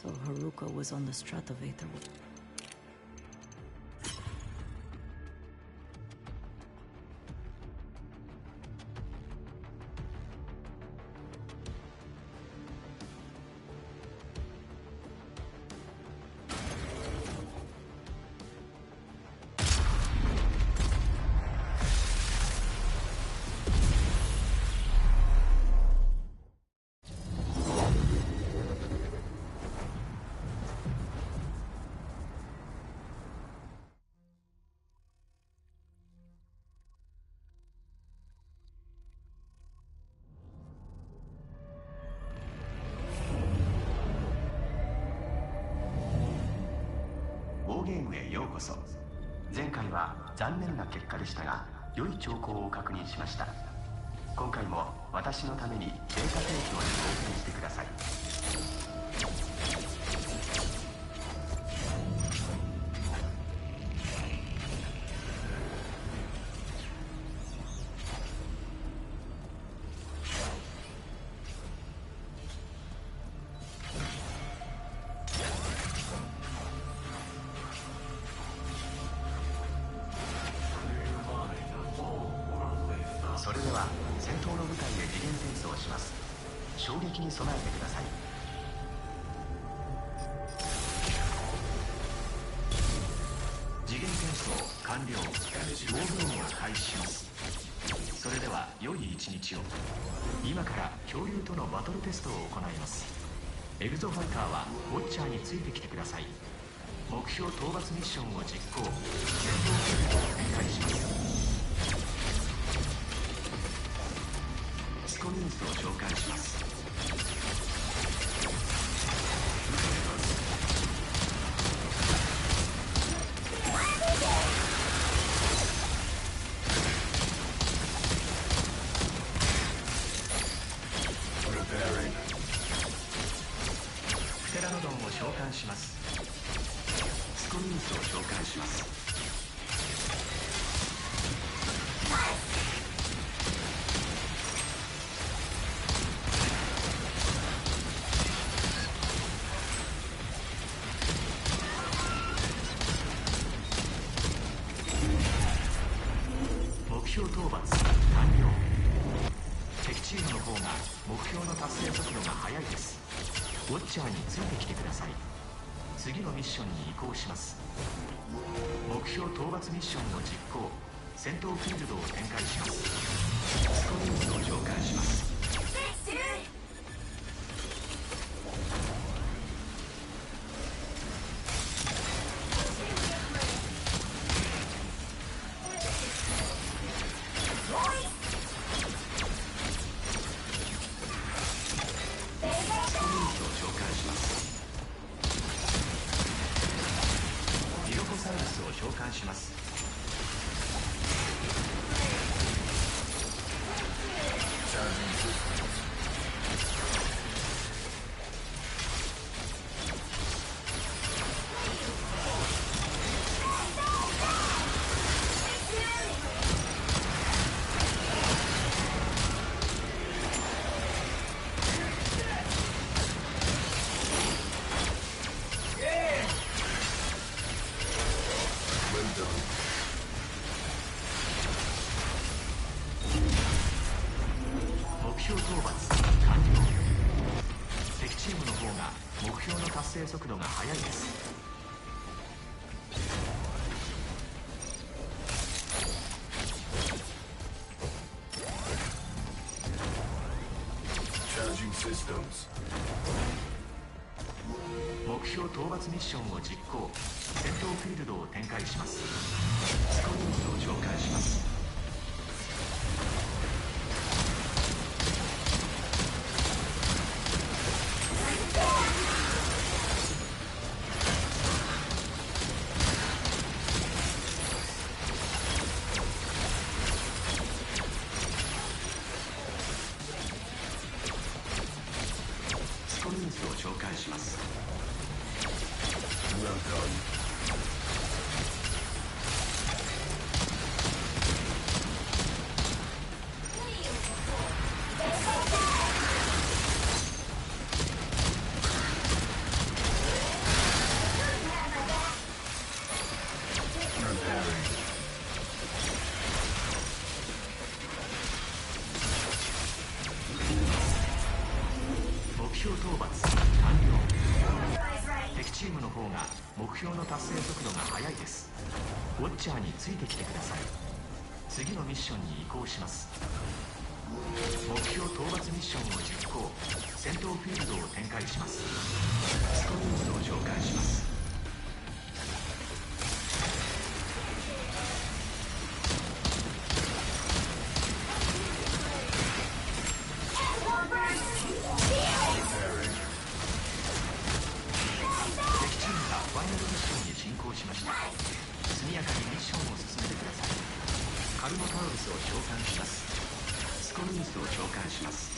So Haruka was on the Stratovator.ゲームへようこそ。前回は残念な結果でしたが、良い兆候を確認しました。今回も私のためにデータ提供に貢献してください。それでは戦闘の舞台へ次元転送します。衝撃に備えてください。次元転送完了。ウォーゲームを開始します。それでは良い一日を。今から恐竜とのバトルテストを行います。エグゾファイターはウォッチャーについてきてください。目標討伐ミッションを実行。戦闘を展開します。スコミンスを召喚します。プテラノドンを召喚します。スコミンスを召喚します。目標討伐完了。敵チームの方が目標の達成速度が速いです。ウォッチャーについてきてください。次のミッションに移行します。目標討伐ミッションを実行。戦闘フィールドを展開します。スコミンスを召喚します。召喚します。目標討伐完了。敵チームの方が目標の達成速度が速いです。目標討伐ミッションを実行。戦闘フィールドを展開します。スコミンスを召喚します。スコミンスを召喚します。標の達成速度が速いです。ウォッチャーについてきてください。次のミッションに移行します。目標討伐ミッションを実行。戦闘フィールドを展開します。ストリームを召喚します。速やかにミッションを進めてください。カルノタウルスを召喚します。スコルーズを召喚します。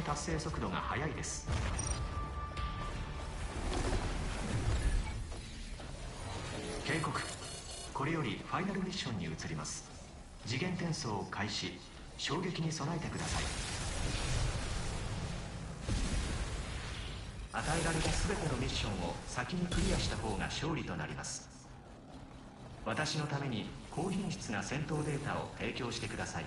達成速度が速いです。警告。これよりファイナルミッションに移ります。次元転送開始。衝撃に備えてください。与えられた全てのミッションを先にクリアした方が勝利となります。私のために高品質な戦闘データを提供してください。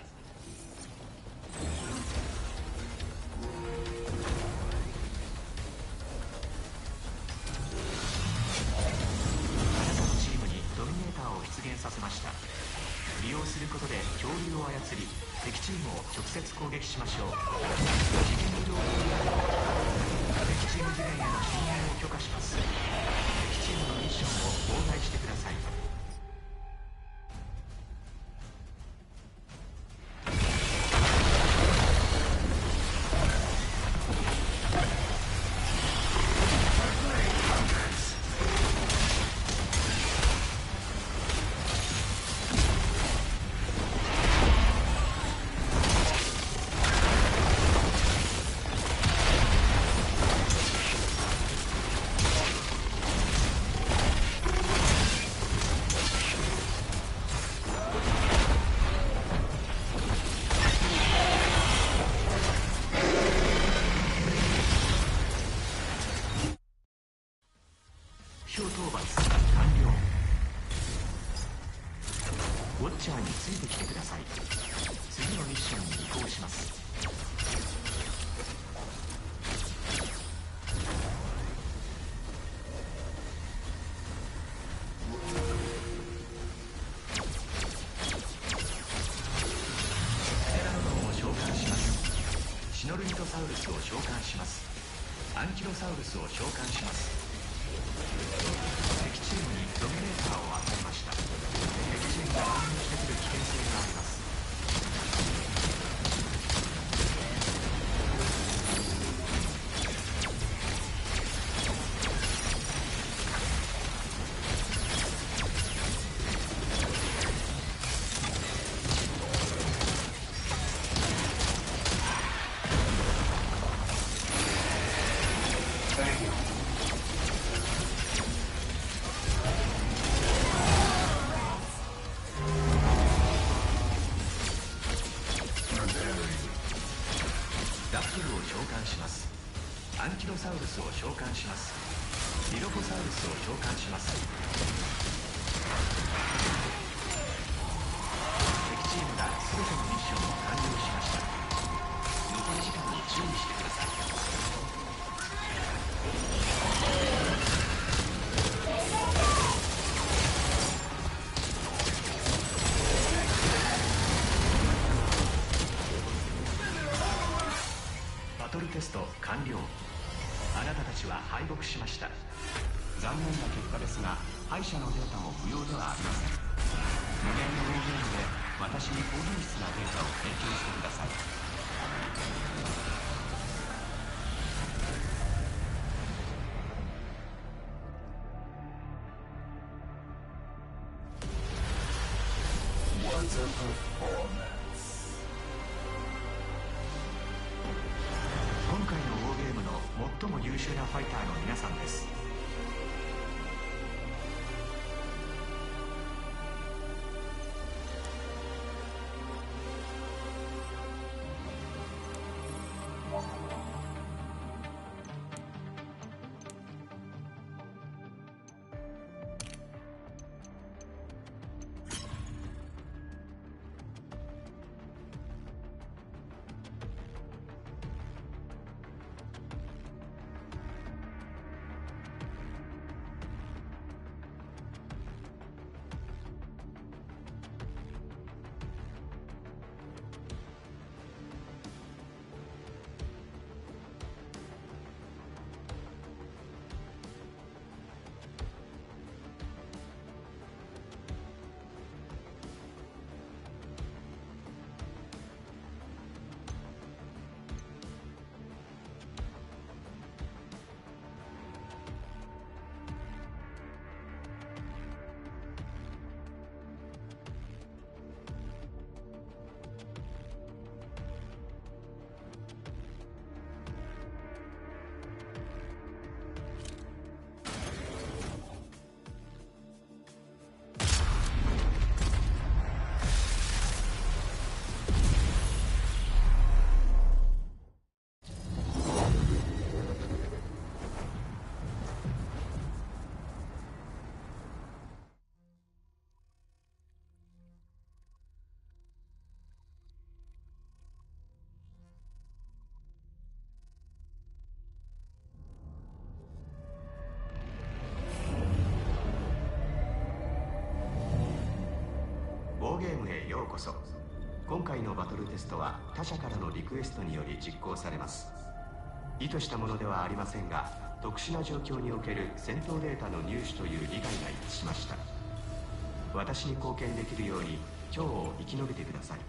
出現させました。利用することで恐竜を操り、敵チームを直接攻撃しましょう。次元の情報や敵チーム次元への侵入を許可します。敵チームのミッションを妨害してください。目標討伐完了。ウォッチャーについてきてください。次のミッションに移行します。テラノドンを召喚します。シノルミトサウルスを召喚します。アンキロサウルスを召喚します。敵チームにドミネーターを与えました。敵チームが乱入してくる危険性があります。アンキロサウルスを召喚します。ディロコサウルスを召喚します。敵チームが全てのミッションを完了しました。残り時間に注意してください。バトルテスト完了。あなたたちは敗北しました。残念な結果ですが、敗者のデータも不要ではありません。無限のローゲームで私に高品質なデータを提供してください。What a performance. 優秀なファイターの皆さんです。ゲームへようこそ。今回のバトルテストは他者からのリクエストにより実行されます。意図したものではありませんが、特殊な状況における戦闘データの入手という利害が一致しました。私に貢献できるように今日を生き延びてください。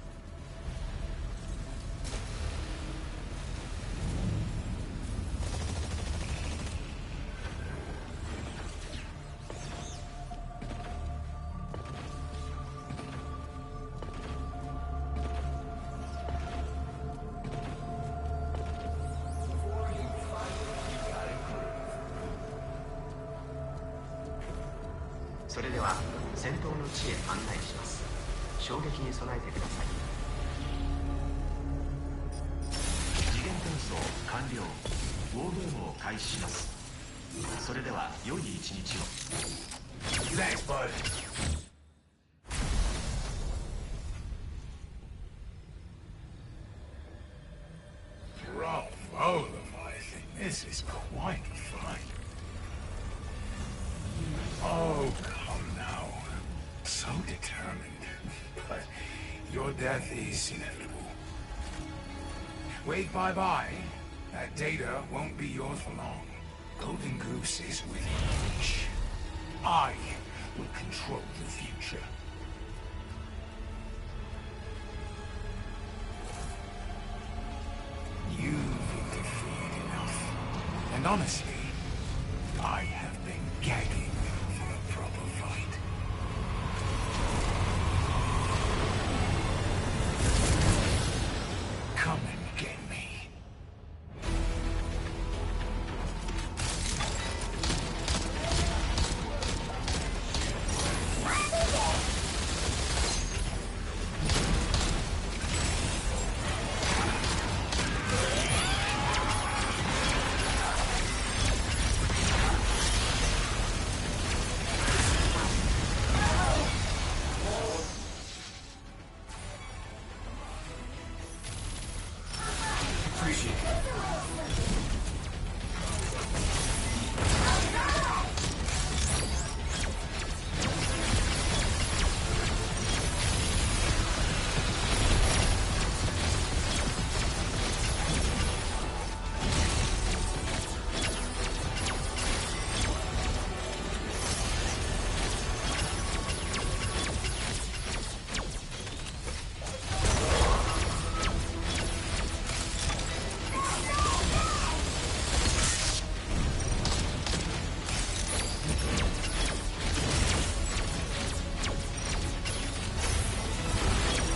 それでは戦闘の地へ案内します。衝撃に備えてください。次元転送完了。ウォーゲームを開始します。それでは良い一日を。Thanks, bud. Bravo, Leviathan. This is quite fun. Oh, come now. So determined. But your death is inevitable. Wait, bye-bye. That data won't be yours for long. Golden Goose is within reach. I will control the future. You've interfered enough. And honestly, I have been gagging for a proper fight. Come and get me.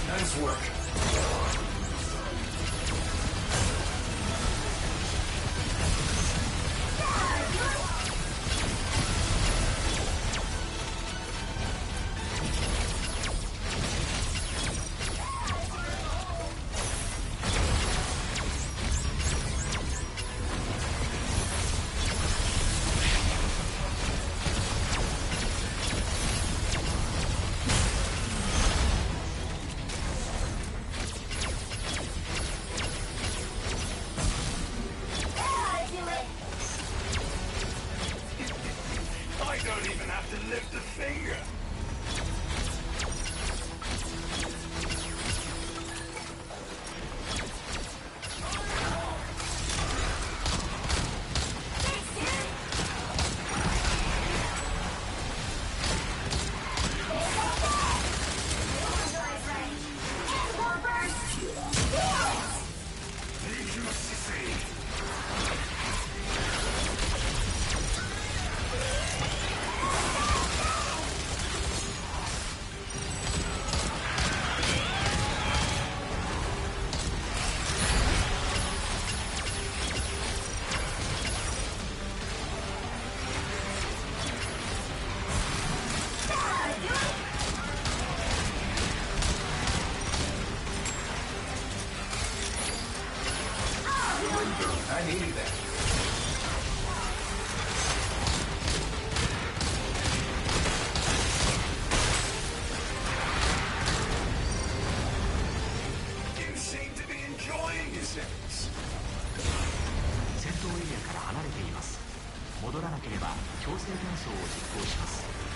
Nice work. I needed that. You seem to be enjoying yourselves. 戦闘エリアから離れています。戻らなければ強制転送を実行します。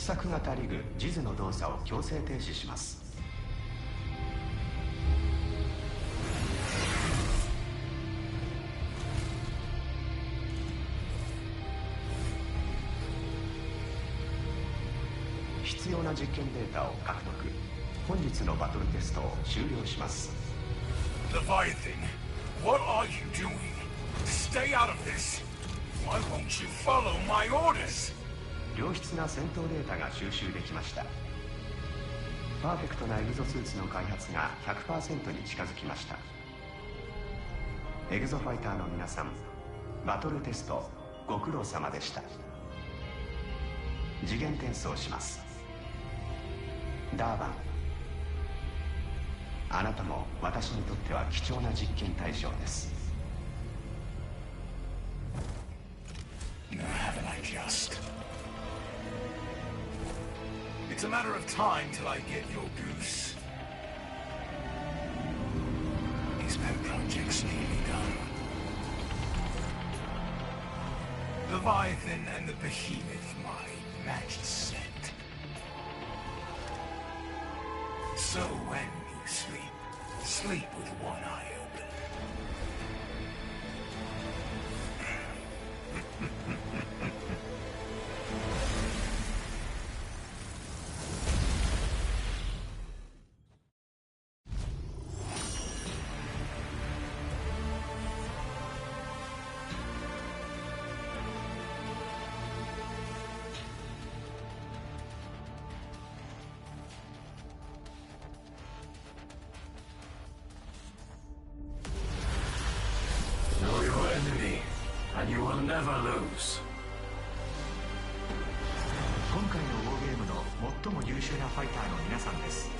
索型リグジズの動作を強制停止します。必要な実験データを獲得。本日のバトルテストを終了します。 Leviathan, what are you doing? Stay out of this. Why won't you follow my orders? 良質な戦闘データが収集できました。パーフェクトなエグゾスーツの開発が 100% に近づきました。エグゾファイターの皆さん、バトルテストご苦労様でした。次元転送します。ダーバン、あなたも私にとっては貴重な実験対象です。 No, haven't I just? It's a matter of time till I get your goose. These pet projects nearly done. Leviathan and the Behemoth, my match is set. So when you sleep, sleep with one eye open. Know your enemy, and you will never lose. 今回のウォーゲームの最も優秀なファイターの皆さんです。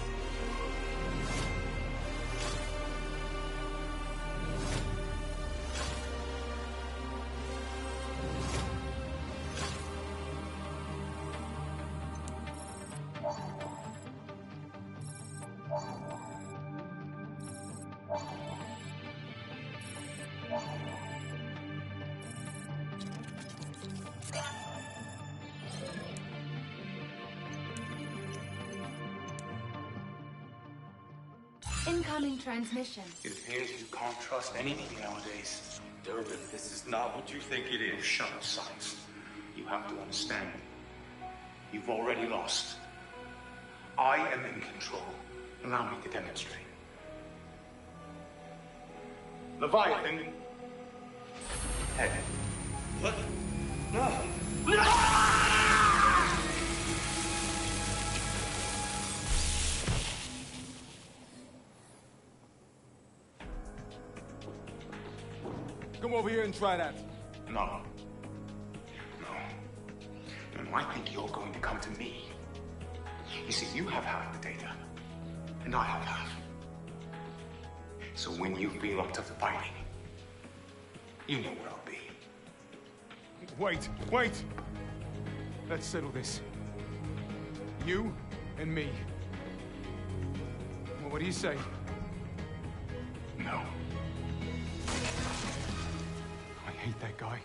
Incoming transmission. It appears you can't trust anything nowadays. Durbin, this is not what you think it is. Shut up, Science. You have to understand. You've already lost. I am in control. Allow me to demonstrate. Leviathan. Head. What? No. Come over here and try that. No. No. And I think you're going to come to me. You see, you have half the data, and I have half. So when you feel up to fighting, you know where I'll be. Wait. Let's settle this. You and me. Well, what do you say? No. I hate that guy.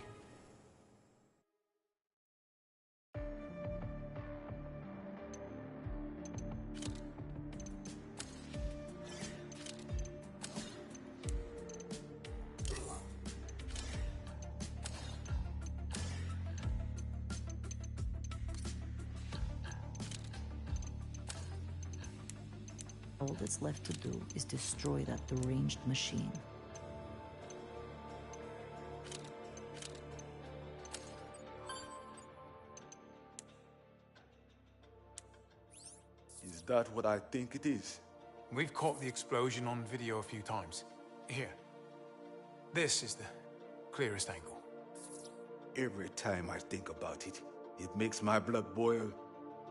All that's left to do is destroy that deranged machine. Is that what I think it is? We've caught the explosion on video a few times. Here. This is the clearest angle. Every time I think about it, it makes my blood boil.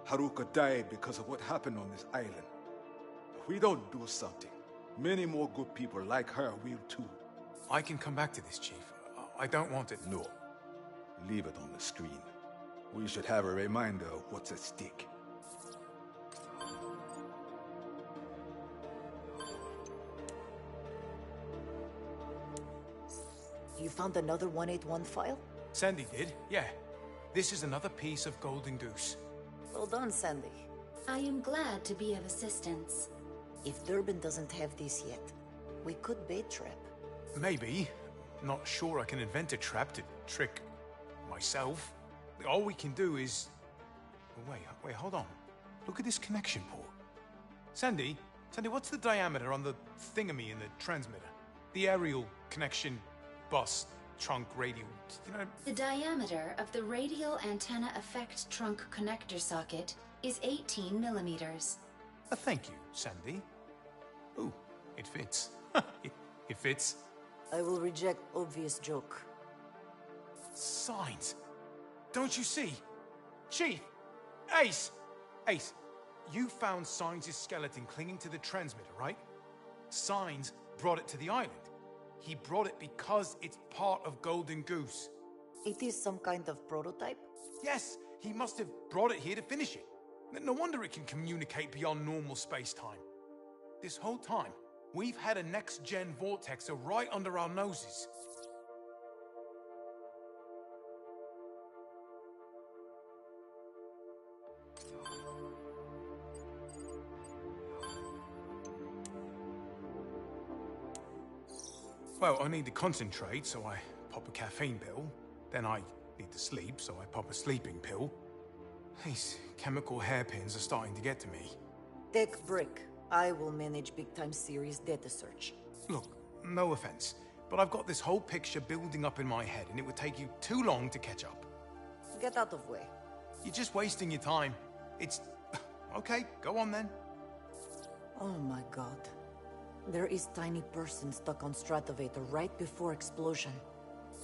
Haruka died because of what happened on this island. If we don't do something, many more good people like her will too. I can come back to this, Chief. I don't want it. No. Leave it on the screen. We should have a reminder of what's at stake. You found another 181 file? Sandy did, yeah. This is another piece of Golden Goose. Well done, Sandy. I am glad to be of assistance. If Durban doesn't have this yet, we could bait trap. Maybe. Not sure I can invent a trap to trick myself. All we can do is... Wait, hold on. Look at this connection port. Sandy, what's the diameter on the thingamy in the transmitter? The aerial connection bus trunk radial, you know... The diameter of the radial antenna effect trunk connector socket is 18 millimeters. Thank you, Sandy. Ooh, it fits. It fits. I will reject obvious joke. Signs. Don't you see? Chief! Ace! Ace, you found Signs' skeleton clinging to the transmitter, right? Signs brought it to the island. He brought it because it's part of Golden Goose. It is some kind of prototype? Yes, he must have brought it here to finish it. No wonder it can communicate beyond normal space-time. This whole time, we've had a next-gen vortexer right under our noses. Well, I need to concentrate, so I pop a caffeine pill. Then I need to sleep, so I pop a sleeping pill. These chemical hairpins are starting to get to me. Take break. I will manage Big Time Series data search. Look, no offense, but I've got this whole picture building up in my head, and it would take you too long to catch up. Get out of way. You're just wasting your time. It's... Okay, go on then. Oh my god. There is tiny person stuck on Stratovator right before explosion.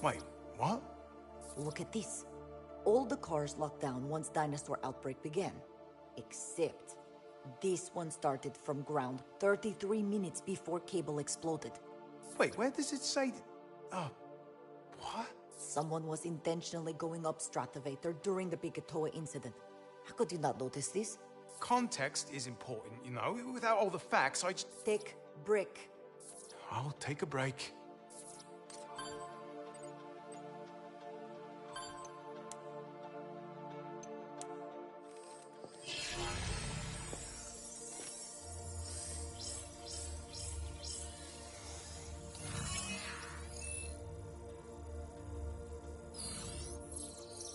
Wait, what? Look at this. All the cars locked down once dinosaur outbreak began. Except this one started from ground 33 minutes before cable exploded. Wait, where does it say... what? Someone was intentionally going up Stratovator during the Bigatoa incident. How could you not notice this? Context is important, you know. Without all the facts, I just... Take break. I'll take a break.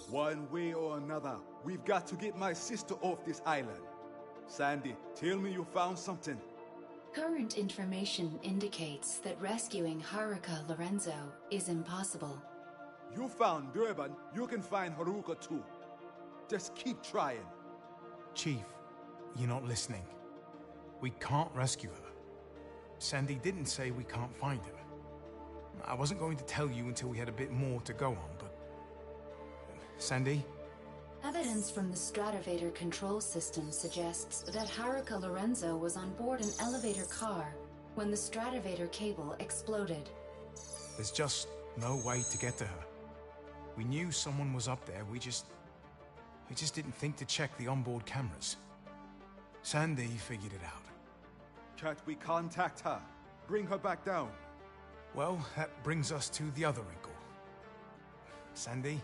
One way or another, we've got to get my sister off this island. Sandy, tell me you found something. Current information indicates that rescuing Haruka Lorenzo is impossible. You found Durban, you can find Haruka too. Just keep trying. Chief, you're not listening. We can't rescue her. Sandy didn't say we can't find her. I wasn't going to tell you until we had a bit more to go on, but... Sandy? Evidence from the Stratovator control system suggests that Haruka Lorenzo was on board an elevator car when the Stratovator cable exploded. There's just no way to get to her. We knew someone was up there, we just didn't think to check the onboard cameras. Sandy figured it out. Can't we contact her? Bring her back down. Well, that brings us to the other wrinkle. Sandy?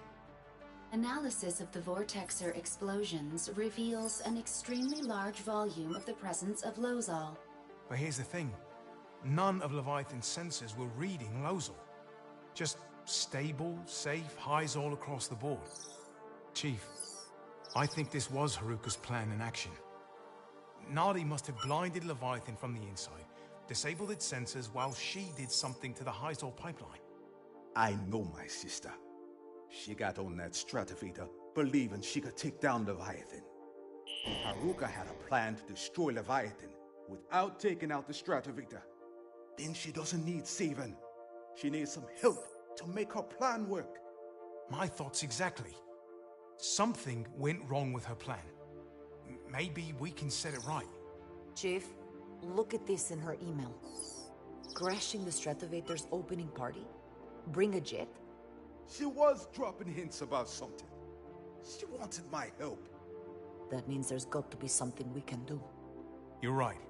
Analysis of the vortexer explosions reveals an extremely large volume of the presence of Lozol. But here's the thing. None of Leviathan's sensors were reading Lozol. Just stable, safe highs all across the board. Chief, I think this was Haruka's plan in action. Nadi must have blinded Leviathan from the inside, disabled its sensors while she did something to the Hyzol pipeline. I know my sister. She got on that Stratovator, believing she could take down Leviathan. Haruka had a plan to destroy Leviathan without taking out the Stratovator. Then she doesn't need saving. She needs some help to make her plan work. My thoughts exactly. Something went wrong with her plan. Maybe we can set it right. Chief, look at this in her email. Crashing the Stratovator's opening party? Bring a jet? She was dropping hints about something. She wanted my help. That means there's got to be something we can do. You're right.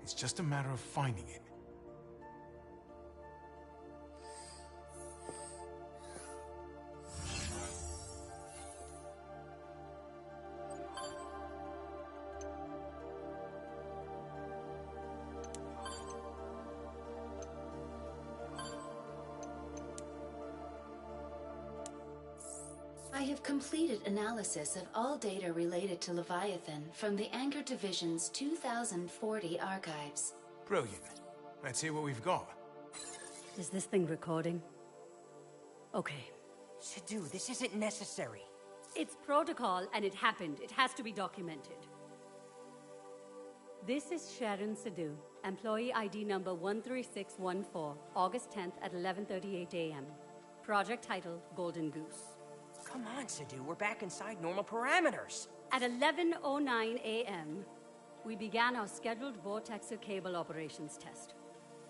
It's just a matter of finding it. I have completed analysis of all data related to Leviathan from the Anchor Division's 2040 archives. Brilliant. Let's hear what we've got. Is this thing recording? Okay. Sadu, this isn't necessary. It's protocol, and it happened. It has to be documented. This is Sharon Sadu, employee ID number 13614, August 10th at 11:38 a.m. Project title, Golden Goose. Come on, Sadu, we're back inside normal parameters. At 11:09 a.m., we began our scheduled Vortexer cable operations test.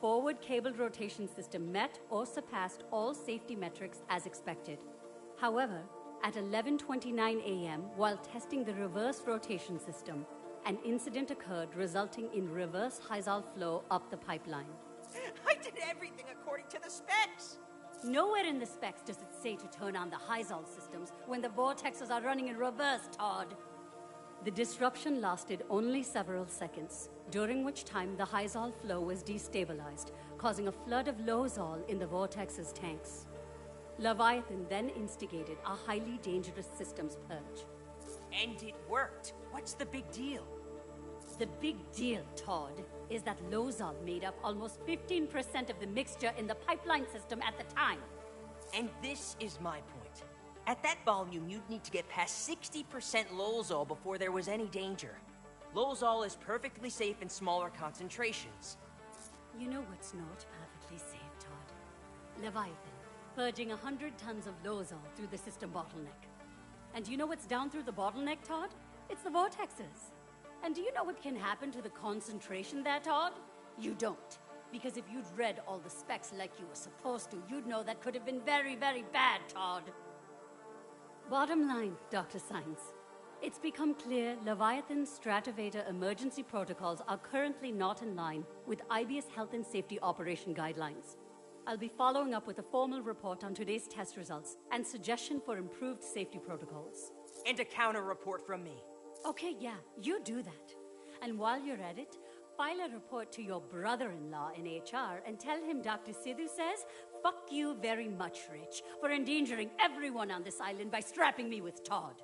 Forward cable rotation system met or surpassed all safety metrics as expected. However, at 11:29 a.m., while testing the reverse rotation system, an incident occurred resulting in reverse Hyzal flow up the pipeline. I did everything according to the specs. Nowhere in the specs does it say to turn on the Hyzal systems when the vortexes are running in reverse, Todd. The disruption lasted only several seconds, during which time the Hyzal flow was destabilized, causing a flood of Lozol in the vortex's tanks. Leviathan then instigated a highly dangerous systems purge. And it worked. What's the big deal? The big deal, Todd, is that Lozol made up almost 15% of the mixture in the pipeline system at the time. And this is my point. At that volume, you'd need to get past 60% Lozol before there was any danger. Lozol is perfectly safe in smaller concentrations. You know what's not perfectly safe, Todd? Leviathan, purging 100 tons of Lozol through the system bottleneck. And do you know what's down through the bottleneck, Todd? It's the vortexes. And do you know what can happen to the concentration there, Todd? You don't. Because if you'd read all the specs like you were supposed to, you'd know that could have been very, very bad, Todd. Bottom line, Dr. Science. It's become clear Leviathan's Stratovator emergency protocols are currently not in line with IBS health and safety operation guidelines. I'll be following up with a formal report on today's test results and suggestion for improved safety protocols. And a counter report from me. Okay, yeah, you do that. And while you're at it, file a report to your brother-in-law in HR and tell him Dr. Sidhu says, "Fuck you very much, Rich, for endangering everyone on this island by strapping me with Todd."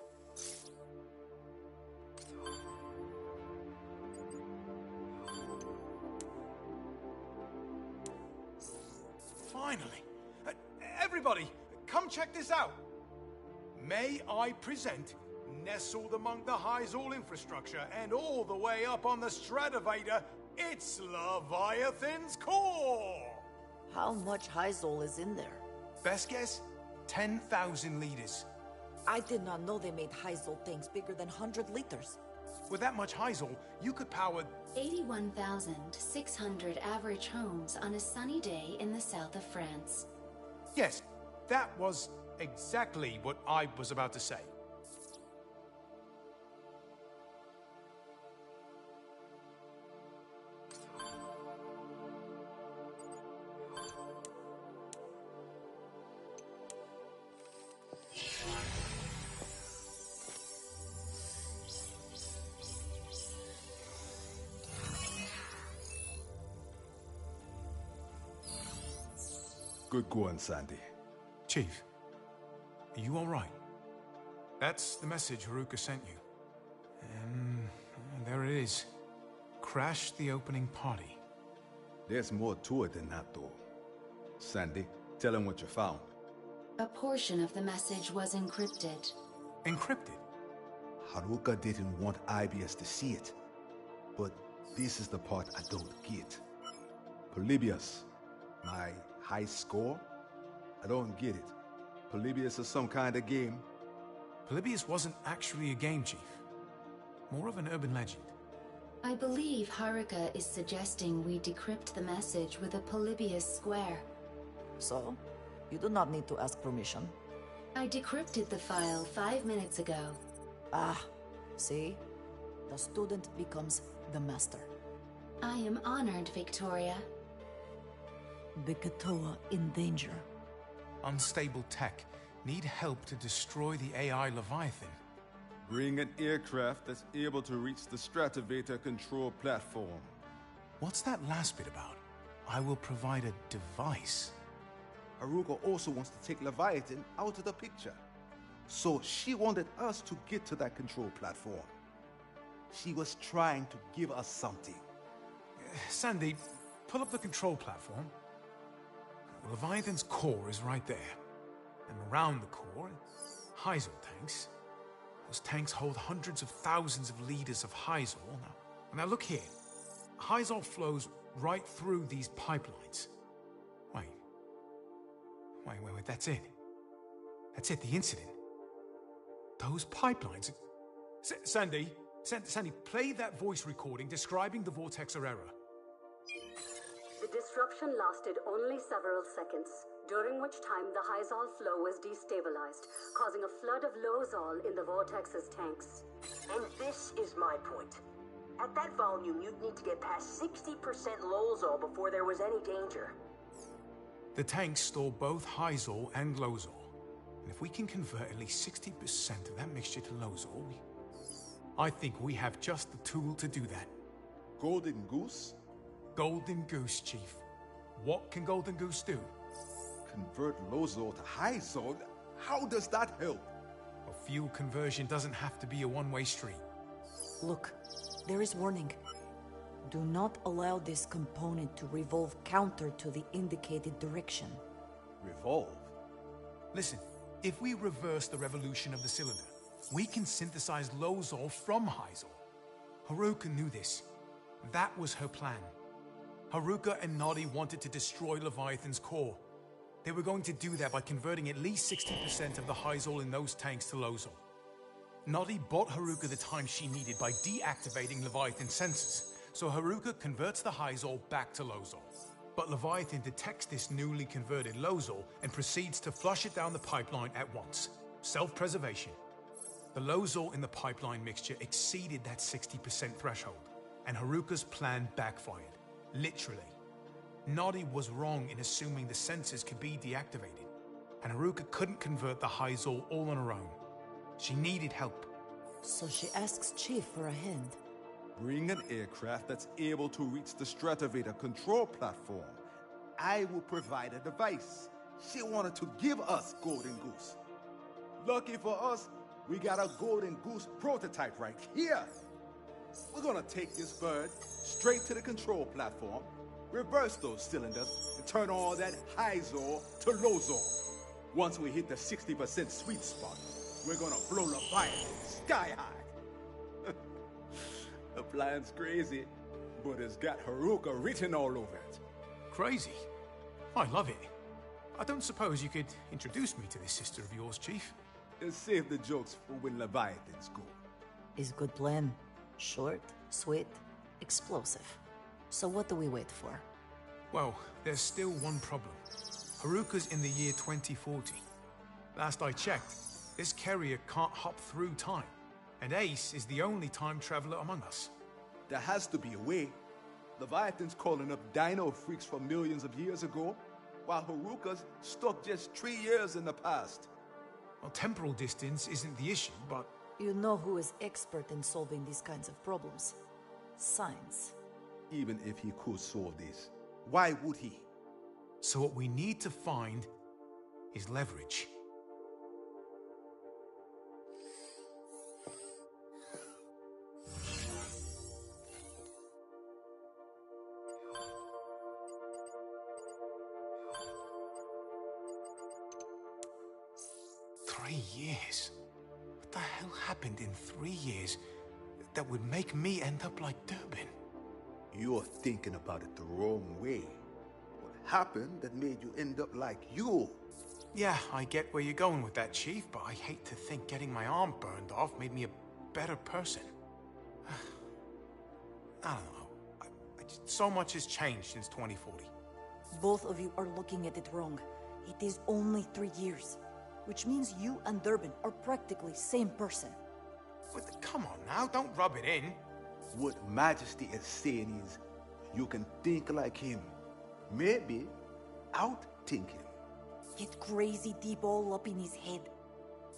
Finally. Everybody, come check this out. May I present, nestled among the Hyzal infrastructure and all the way up on the Stratovator, it's Leviathan's core! How much Hyzal is in there? Best guess? 10,000 liters. I did not know they made Hyzal tanks bigger than 100 liters. With that much Hyzal, you could power 81,600 average homes on a sunny day in the south of France. Yes, that was exactly what I was about to say. Good going, Sandy. Chief, are you all right? That's the message Haruka sent you. And there it is. Crash the opening party. There's more to it than that, though. Sandy, tell him what you found. A portion of the message was encrypted. Encrypted? Haruka didn't want IBS to see it. But this is the part I don't get. Polybius, my high score? I don't get it. Polybius is some kind of game? Polybius wasn't actually a game, Chief. More of an urban legend. I believe Haruka is suggesting we decrypt the message with a Polybius square. So, you do not need to ask permission. I decrypted the file 5 minutes ago. Ah, see? The student becomes the master. I am honored, Victoria. The Katoa in danger. Unstable tech. Need help to destroy the AI Leviathan. Bring an aircraft that's able to reach the Stratovator control platform. What's that last bit about? I will provide a device. Haruka also wants to take Leviathan out of the picture. So she wanted us to get to that control platform. She was trying to give us something. Sandy, pull up the control platform. Leviathan's core is right there. And around the core, Hyzal tanks. Those tanks hold hundreds of thousands of liters of Hyzal. Now look here. Hyzal flows right through these pipelines. Wait, that's it. That's it, the incident. Those pipelines... Sandy, play that voice recording describing the vortexer error. The disruption lasted only several seconds, during which time the Hyzal flow was destabilized, causing a flood of Lozol in the vortex's tanks. And this is my point. At that volume, you'd need to get past 60% Lozol before there was any danger. The tanks store both Hyzal and Lozol. And if we can convert at least 60% of that mixture to Lozol, I think we have just the tool to do that. Golden Goose? Golden Goose, Chief. What can Golden Goose do? Convert Lozol to Hyzal? How does that help? Well, fuel conversion doesn't have to be a one-way street. Look, there is warning. Do not allow this component to revolve counter to the indicated direction. Revolve? Listen, if we reverse the revolution of the cylinder, we can synthesize Lozol from Hyzal. Haruka knew this. That was her plan. Haruka and Noddy wanted to destroy Leviathan's core. They were going to do that by converting at least 60% of the Hyzal in those tanks to Lozol. Noddy bought Haruka the time she needed by deactivating Leviathan's sensors, so Haruka converts the Hyzal back to Lozol. But Leviathan detects this newly converted Lozol and proceeds to flush it down the pipeline at once. Self-preservation. The Lozol in the pipeline mixture exceeded that 60% threshold, and Haruka's plan backfired. Literally. Noddy was wrong in assuming the sensors could be deactivated, and Haruka couldn't convert the Hyzal all on her own. She needed help. So she asks Chief for a hand. Bring an aircraft that's able to reach the Stratovator control platform. I will provide a device. She wanted to give us Golden Goose. Lucky for us, we got a Golden Goose prototype right here. We're gonna take this bird straight to the control platform, reverse those cylinders, and turn all that Hyzal to Lozol. Once we hit the 60% sweet spot, we're gonna blow Leviathan sky high. The plan's crazy, but it's got Haruka written all over it. Crazy? I love it. I don't suppose you could introduce me to this sister of yours, Chief? And save the jokes for when Leviathans go. Is good plan. Short, sweet, explosive. So what do we wait for? Well, there's still one problem. Haruka's in the year 2040. Last I checked, this carrier can't hop through time, and Ace is the only time traveler among us. There has to be a way. Leviathan's calling up dino freaks from millions of years ago, while Haruka's stuck just 3 years in the past. Well, temporal distance isn't the issue, but... You know who is expert in solving these kinds of problems. Science. Even if he could solve this, why would he? So what we need to find is leverage. Years? What the hell happened in 3 years that would make me end up like Durbin? You're thinking about it the wrong way. What happened that made you end up like you? Yeah, I get where you're going with that, Chief, but I hate to think getting my arm burned off made me a better person. I don't know. So much has changed since 2040. Both of you are looking at it wrong. It is only 3 years. Which means you and Durbin are practically same person. But come on now, don't rub it in. What Majesty is saying is, you can think like him. Maybe out-think him. Get crazy deep all up in his head.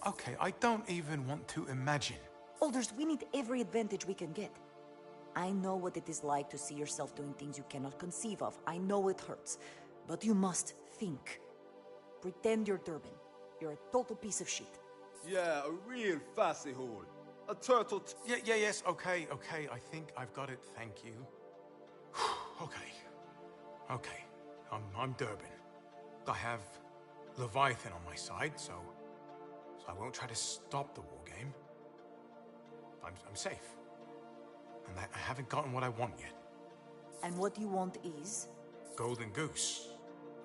Okay, I don't even want to imagine. Alders, we need every advantage we can get. I know what it is like to see yourself doing things you cannot conceive of. I know it hurts. But you must think. Pretend you're Durbin. You're a total piece of shit. Yeah, a real fussy hole. A turtle. Yes, okay. I think I've got it, thank you. Okay. I'm Durban. I have Leviathan on my side, so I won't try to stop the war game. I'm safe. And I haven't gotten what I want yet. And what you want is? Golden Goose.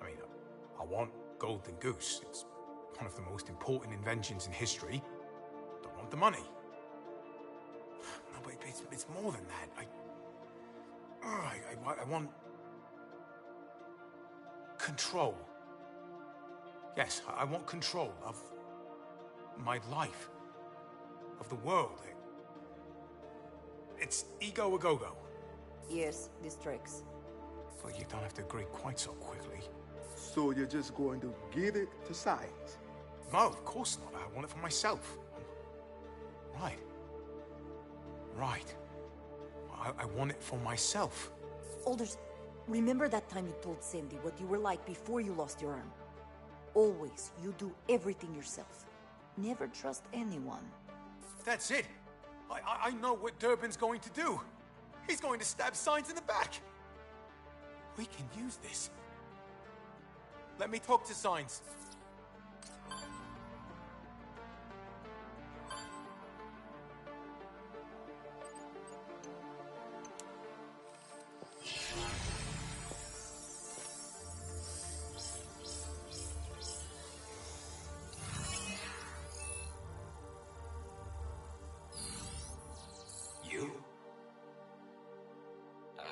I mean, I want Golden Goose. It's one of the most important inventions in history. Don't want the money. No, but it's more than that. I want control. Yes, I want control of my life, of the world. It's ego a go-go. Yes, this tracks. Well, you don't have to agree quite so quickly. So you're just going to give it to science? No, of course not. I want it for myself. Right. I want it for myself. Aldous, remember that time you told Sandy what you were like before you lost your arm? Always, you do everything yourself. Never trust anyone. That's it. I know what Durban's going to do. He's going to stab Signs in the back. We can use this. Let me talk to Signs.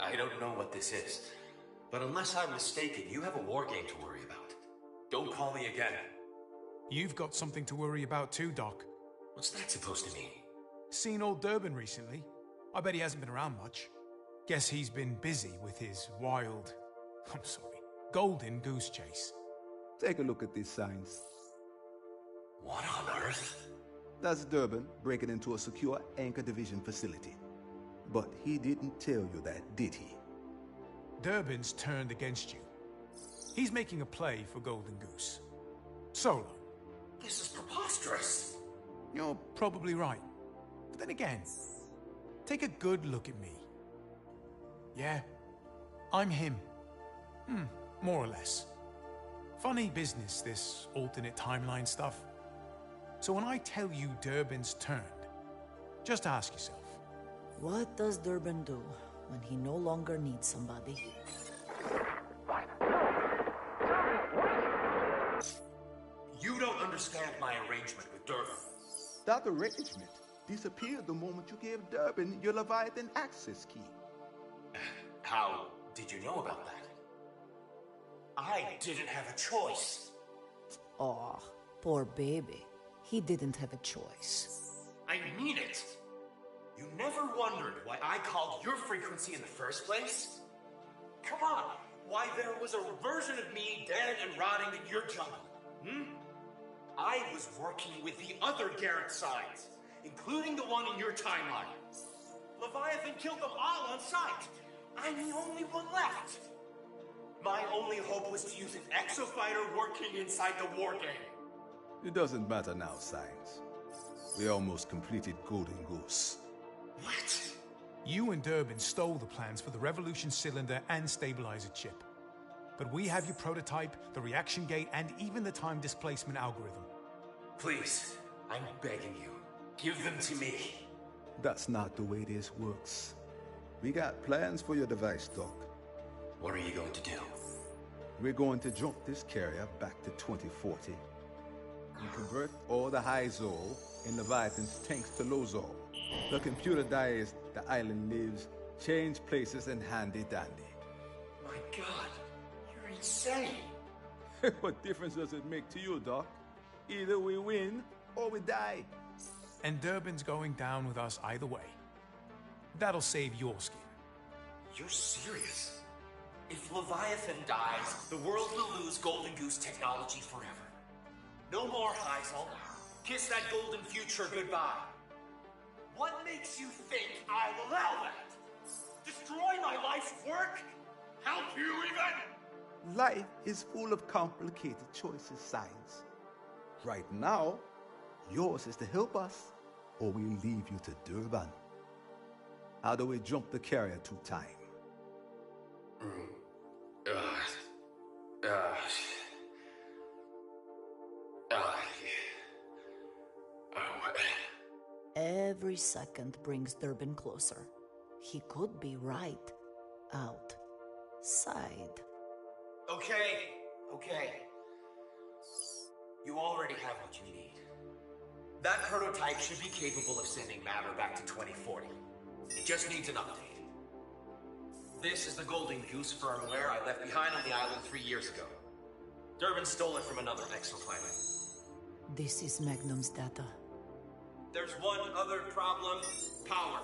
I don't know what this is, but unless I'm mistaken, you have a war game to worry about. Don't call me again. You've got something to worry about too, Doc. What's that supposed to mean? Seen old Durban recently? I bet he hasn't been around much. Guess he's been busy with his wild... Golden Goose chase. Take a look at these signs. What on earth? That's Durban breaking into a secure Anchor Division facility. But he didn't tell you that, did he? Durban's turned against you. He's making a play for Golden Goose. Solo. This is preposterous. You're probably right. But then again, take a good look at me. Yeah, I'm him. More or less. Funny business, this alternate timeline stuff. So when I tell you Durban's turned, just ask yourself, what does Durban do when he no longer needs somebody? You don't understand my arrangement with Durban. That arrangement disappeared the moment you gave Durban your Leviathan access key. How did you know about that? I didn't have a choice. Aw, poor baby. He didn't have a choice. I mean it. You never wondered why I called your frequency in the first place? Come on, why there was a version of me dead and rotting in your jungle, I was working with the other Garrett signs, including the one in your timeline. Leviathan killed them all on sight. I'm the only one left. My only hope was to use an exofighter working inside the war game. It doesn't matter now, Signs. We almost completed Golden Goose. What? You and Durban stole the plans for the Revolution cylinder and stabilizer chip. But we have your prototype, the reaction gate, and even the time displacement algorithm. Please, I'm begging you, give them to me. That's not the way this works. We got plans for your device, Doc. What are you going to do? We're going to jump this carrier back to 2040 and convert all the High-Zol in Leviathan's tanks to Low-Zol. The computer dies, the island lives, change places and handy-dandy. My God, you're insane. What difference does it make to you, Doc? Either we win or we die. And Durban's going down with us either way. That'll save your skin. You're serious? If Leviathan dies, the world will lose Golden Goose technology forever. No more Heisel. Kiss that golden future goodbye. What makes you think I'll allow that? Destroy my life's work? Help you even? Life is full of complicated choices, Signs. Right now, Yours is to help us, or we'll leave you to Durban. How do we jump the carrier to time? Every second brings Durban closer. He could be right outside. Okay. You already have what you need. That prototype should be capable of sending matter back to 2040. It just needs an update. This is the Golden Goose firmware I left behind on the island 3 years ago. Durban stole it from another exoplanet. This is Magnum's data. There's one other problem: power.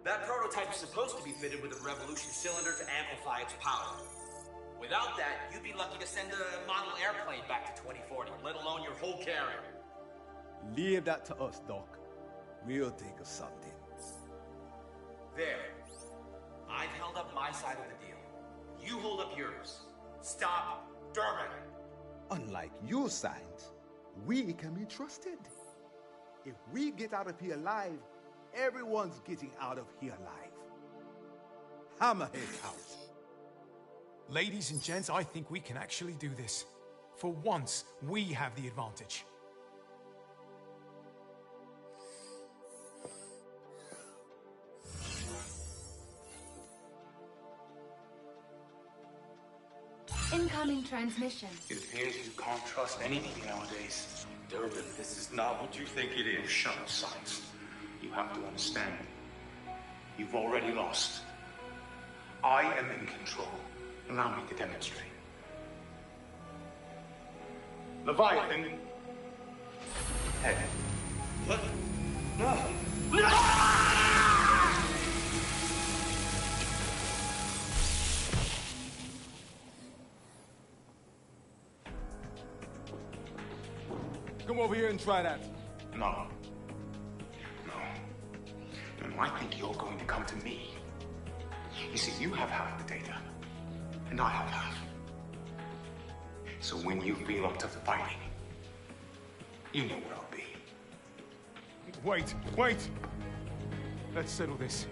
That prototype is supposed to be fitted with a revolution cylinder to amplify its power. Without that, you'd be lucky to send a model airplane back to 2040, let alone your whole carrier. Leave that to us, Doc. We'll think of something. There. I've held up my side of the deal. You hold up yours. Stop Durban! Unlike your signs, we can be trusted. If we get out of here alive, everyone's getting out of here alive. Hammerhead out. Ladies and gents, I think we can actually do this. For once, we have the advantage. Incoming transmission. It appears you can't trust anything nowadays. Durban, this is not what you think it is. Shut up, science. You have to understand. You've already lost. I am in control. Allow me to demonstrate. Leviathan. Head. What? No! Come over here and try that. No. No, I think you're going to come to me. You see, you have half the data, and I have half. So when you feel up to fighting, you know where I'll be. Wait! Let's settle this.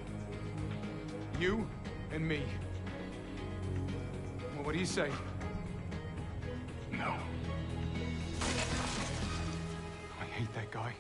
You and me. Well, what do you say? No. I hate that guy.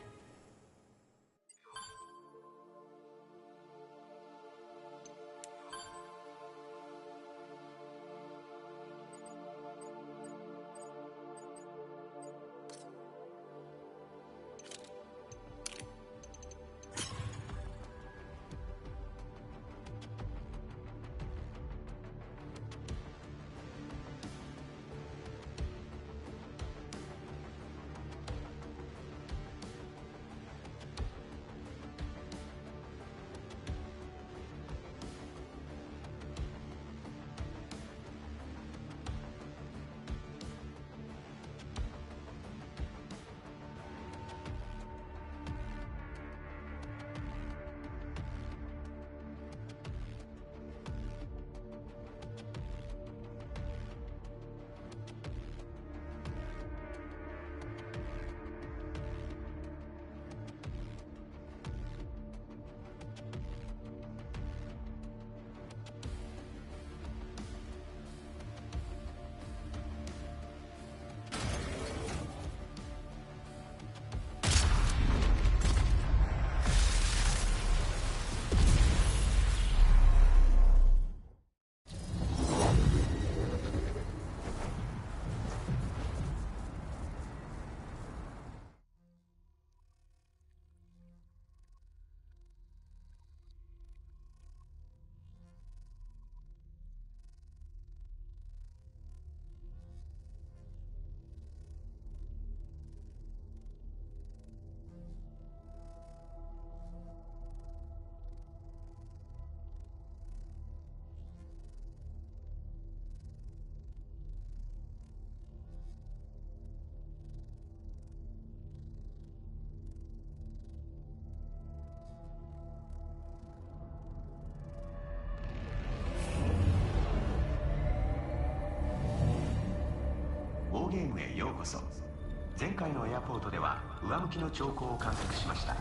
前回のエアポートでは上向きの兆候を観測しました。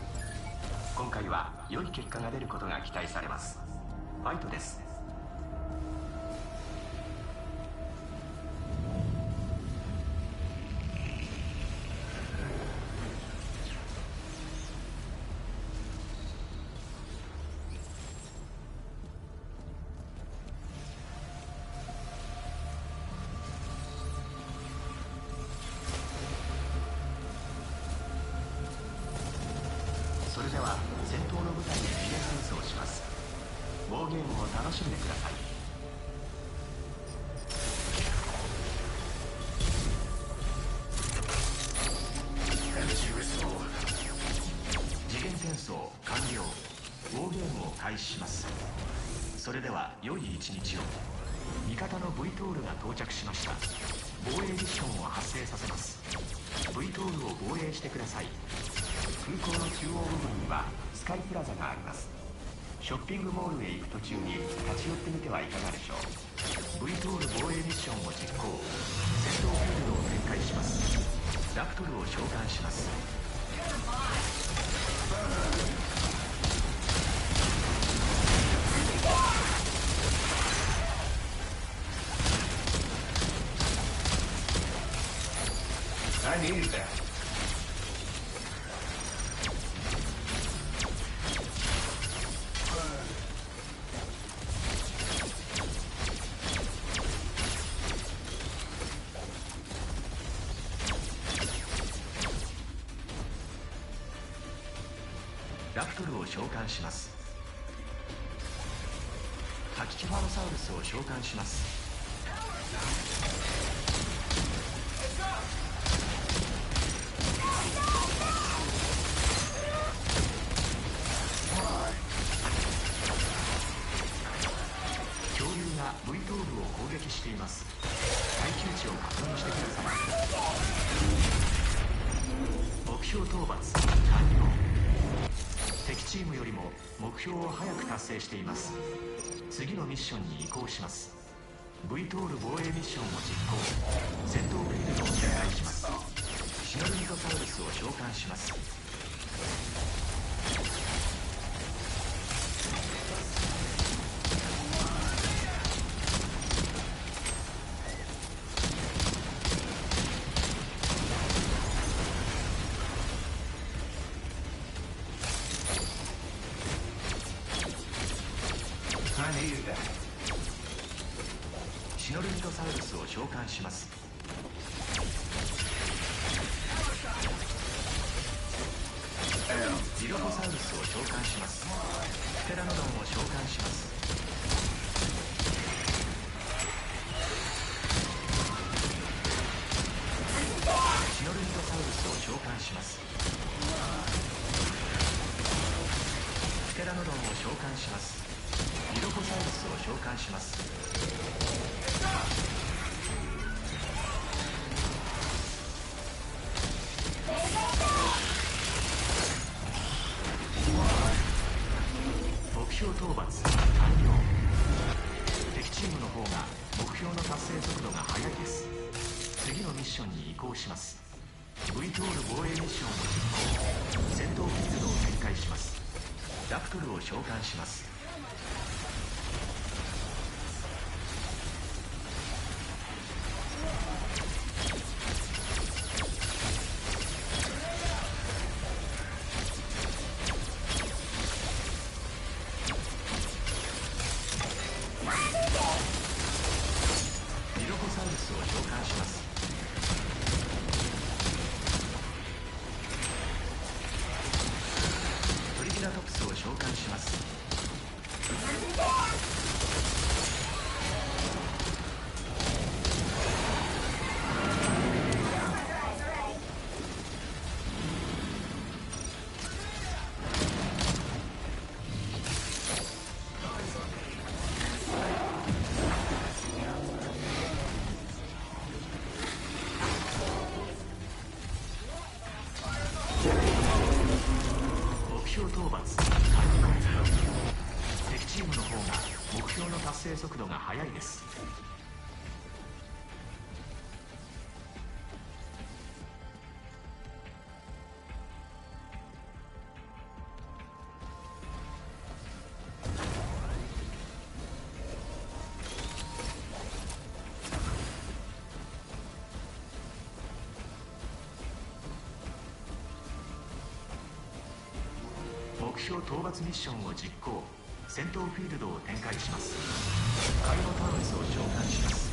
今回は良い結果が出ることが期待されます。ファイトです。それでは戦闘の舞台で次元戦争をします。ウォーゲームを楽しんでください。次元転送完了。ウォーゲームを開始します。それでは良い一日を。味方の V トールが到着しました。防衛ミッションを発生させます。 V トールを防衛してください。空港の中央部分にはスカイプラザがあります。ショッピングモールへ行く途中に立ち寄ってみてはいかがでしょう。 V トール防衛ミッションを実行。戦闘フィールドを展開します。ラプトルを召喚します。I needed that.ラプトルを召喚します。タキキファロサウルスを召喚します。恐竜が V トールを攻撃しています。耐久値を確認してください。目標討伐完了。敵チームよりも目標を早く達成しています。次のミッションに移行します。 V トール防衛ミッションを実行。戦闘フィールドを展開します。シノルミトサウルスを召喚します。シノルミトサウルスを召喚します。ジロコサウルスを召喚します。ステラノドンを召喚します。シノルミトサウルスを召喚します。ステラノドンを召喚します。ジロコサウルスを召喚します。目標討伐完了。敵チームの方が目標の達成速度が速いです。次のミッションに移行します。 V トール防衛ミッションを実行。戦闘フィールドを展開します。ラプトルを召喚します。ミロコサウルスを召喚します。トリケラトプスを召喚します。目標討伐完了。敵チームの方が目標の達成速度が速いです。目標討伐ミッションを実行。戦闘フィールドを展開します。カイノタウルスを召喚します。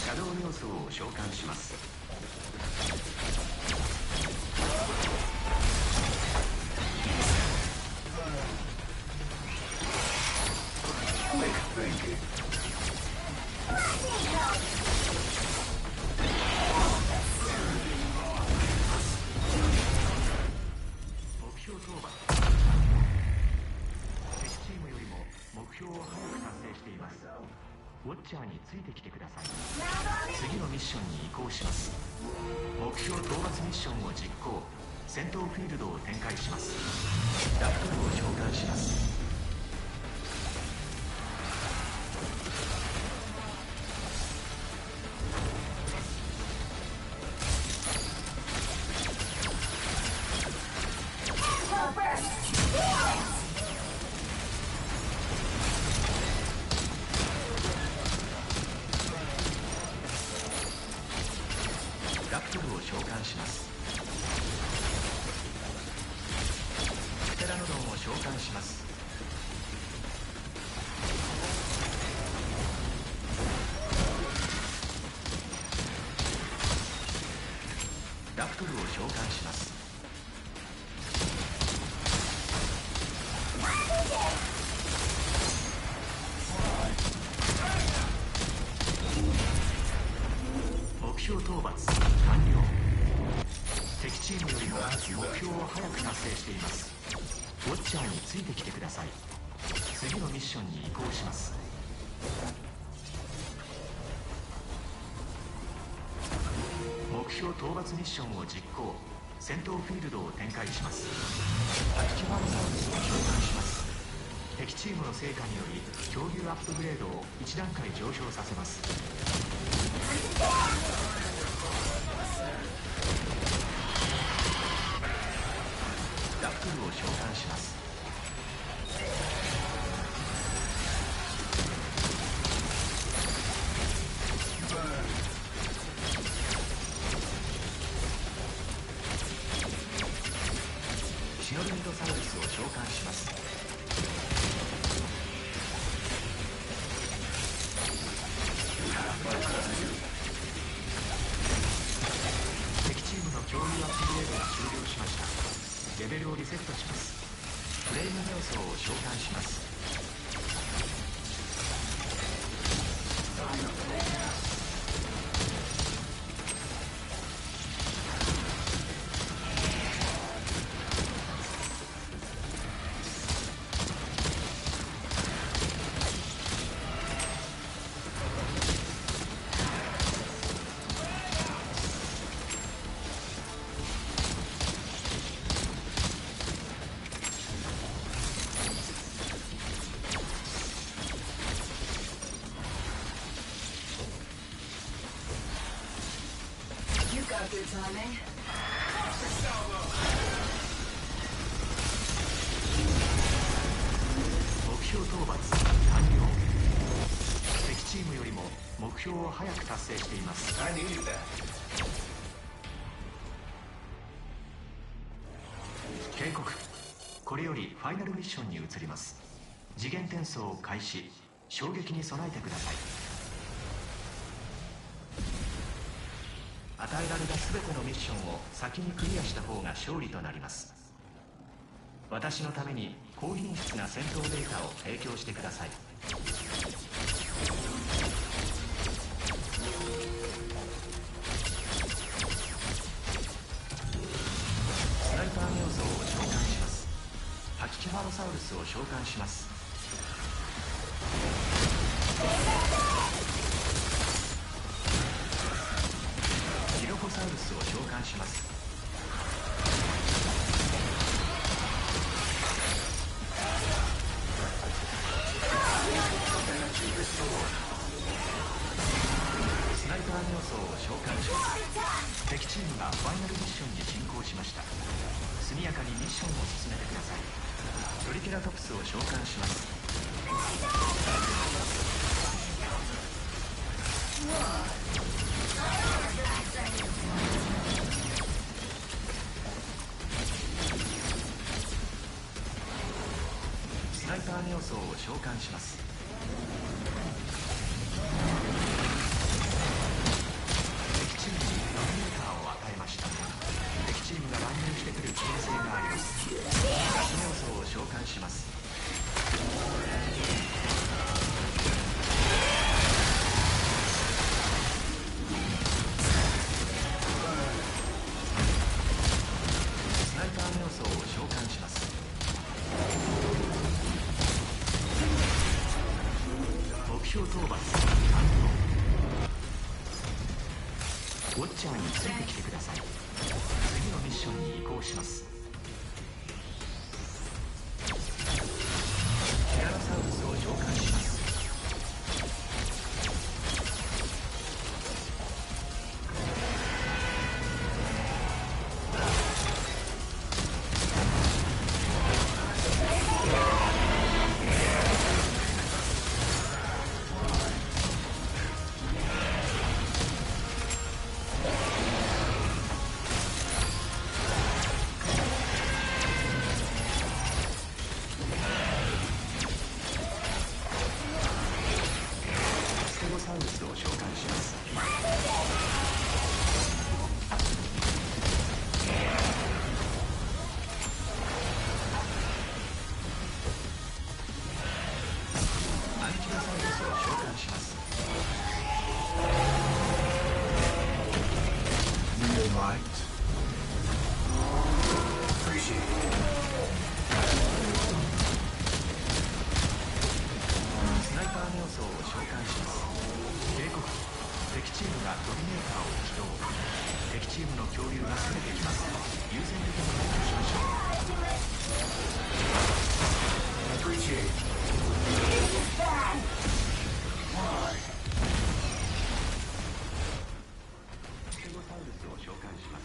シャドウ要素を召喚します。目標討伐。敵チームよりも目標を早く達成しています。ウォッチャーについてきてください。次のミッションに移行します。目標討伐ミッションを実行。戦闘フィールドを展開します。ラプトルを召喚します。ラプトルを召喚します。プテラノドンを召喚します。ラプトルを召喚します。目標討伐完了。敵チームよりも目標を早く達成しています。ウォッチャーについてきてください。次のミッションに移行します。目標討伐ミッションを実行。戦闘フィールドを展開します。アキティバルサウルスを召喚します。敵チームの成果により恐竜アップグレードを1段階上昇させます。ラプトルを召喚します。シノルミドサウルスを召喚します。敵チームの恐竜アップグレードが終了しました。レベルをリセットします。フレーム要素を召喚します。目標討伐完了。敵チームよりも目標を早く達成しています。警告。これよりファイナルミッションに移ります。次元転送を開始。衝撃に備えてください。与えられた全てのミッションを先にクリアした方が勝利となります。私のために高品質な戦闘データを提供してください。スナイパー要素を召喚します。パキキファロサウルスを召喚します。キロコサウルスを召喚します。スナイパー要素を召喚します。敵チームがファイナルミッションに進行しました。ションを進めてください。トリケラトプスを召喚します。スナイパーネオソーを召喚します。敵チームにドミネーターを与えました。敵チームが乱入してくる危険性があります。ガスネオソーを召喚します。スナイパーネオソーを召喚します。目標討伐完了。ウォッチャーについてきてください。次のミッションに移行します。ティラノサウルスを召喚します。サウルスを召喚します。アンキロサウルスを召喚します。スナイパーネオソーを召喚します。警告、敵チームがドミネーターを起動。敵チームの恐竜が攻めてきます。優先的に対応しましょう。ステゴサウルスを召喚します。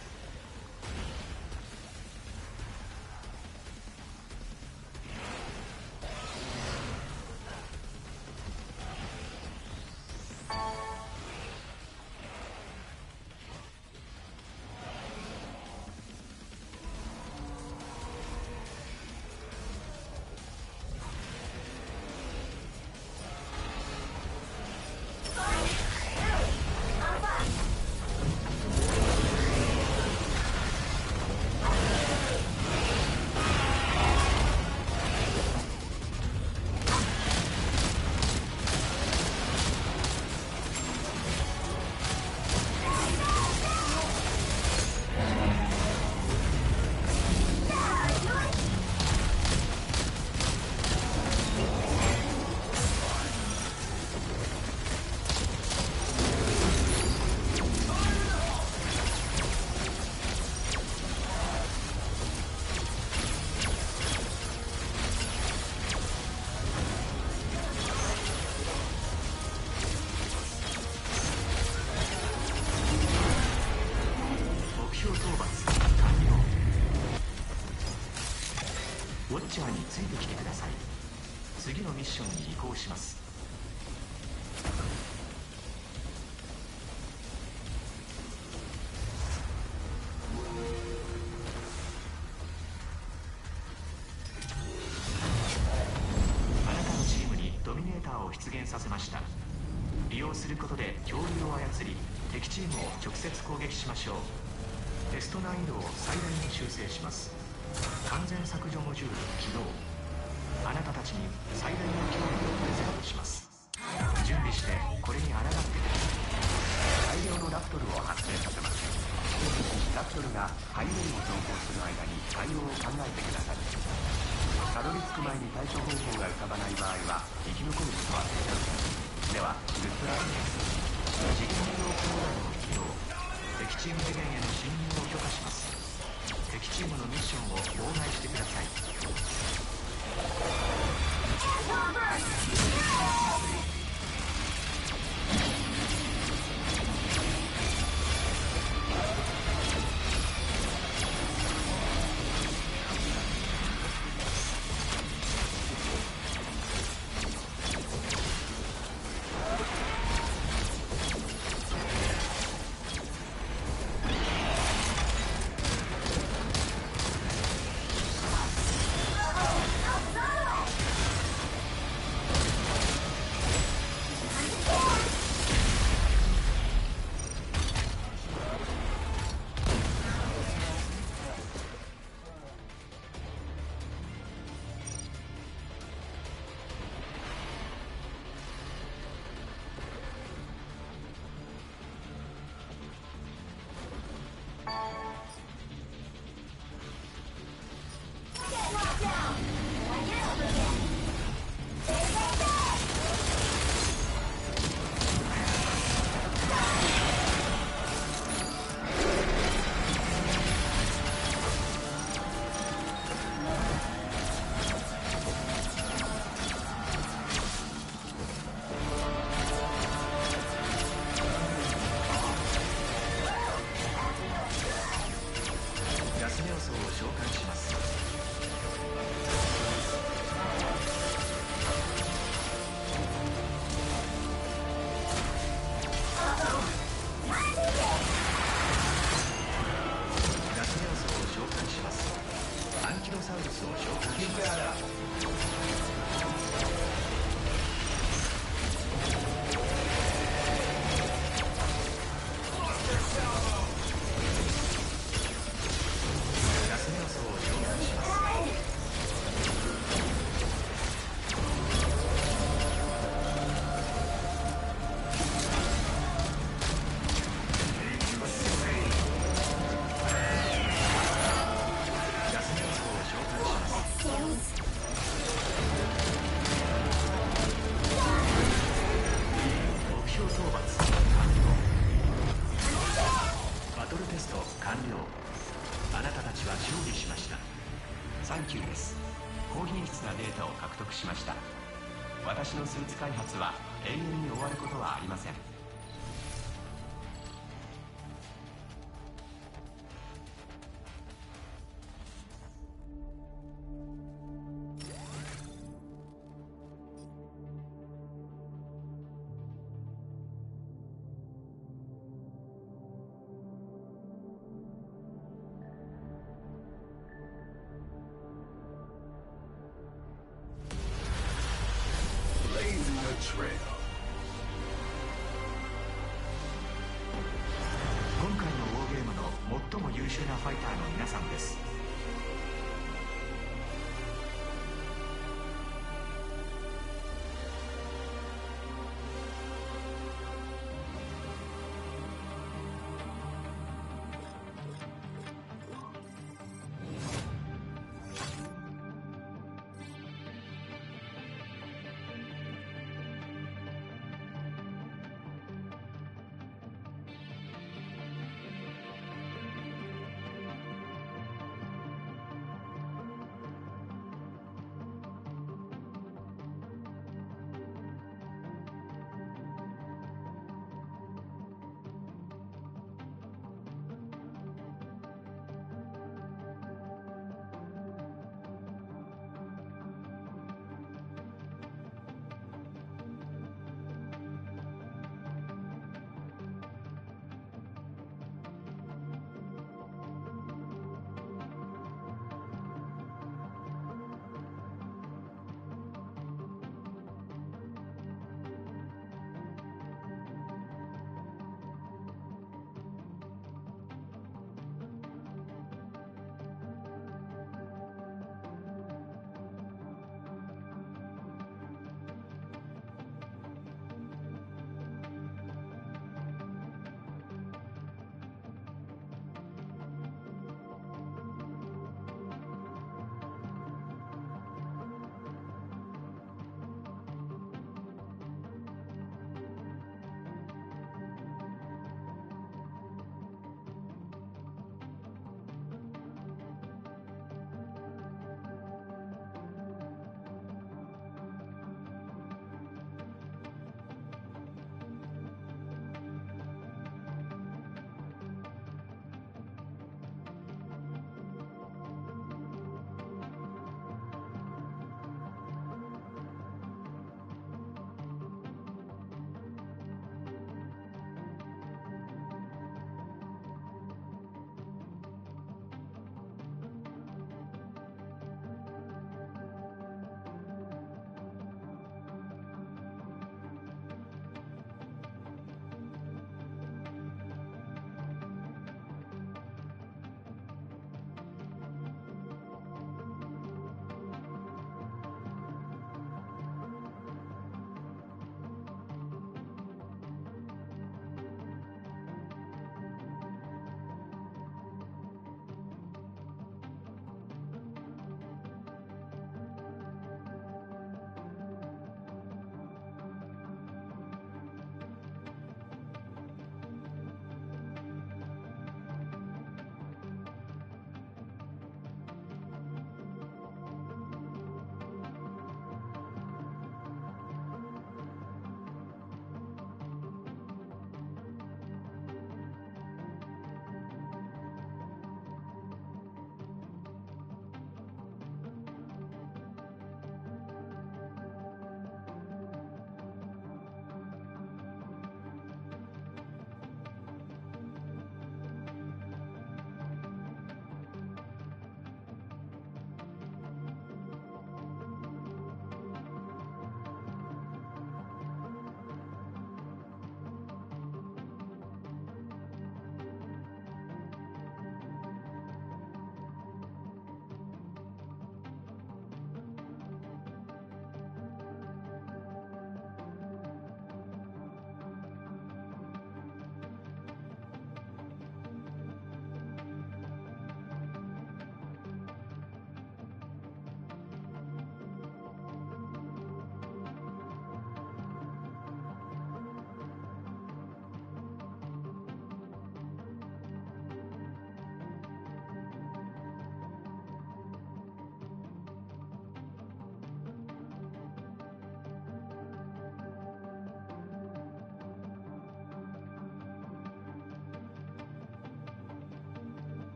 ウォッチャーについてきてください。次のミッションに移行します。あなたのチームにドミネーターを出現させました。利用することで恐竜を操り、敵チームを直接攻撃しましょう。テスト難易度を最大に修正します。完全削除モジュール起動。あなたたちに最大の脅威をプレゼントします。準備してこれに抗ってください。大量のラプトルを発生させます。ラプトルがハイウェイを走行する間に対応を考えてください。たどり着く前に対処方法が浮かばない場合は生き残ることはできません。ではグッドラックです。次元移動コーナーの起動。敵チーム次元への侵入を許可します。敵チームのミッションを妨害してください。私のスーツ開発は永遠に終わることはありません。今回のウォーゲームの最も優秀なファイターの皆さんです。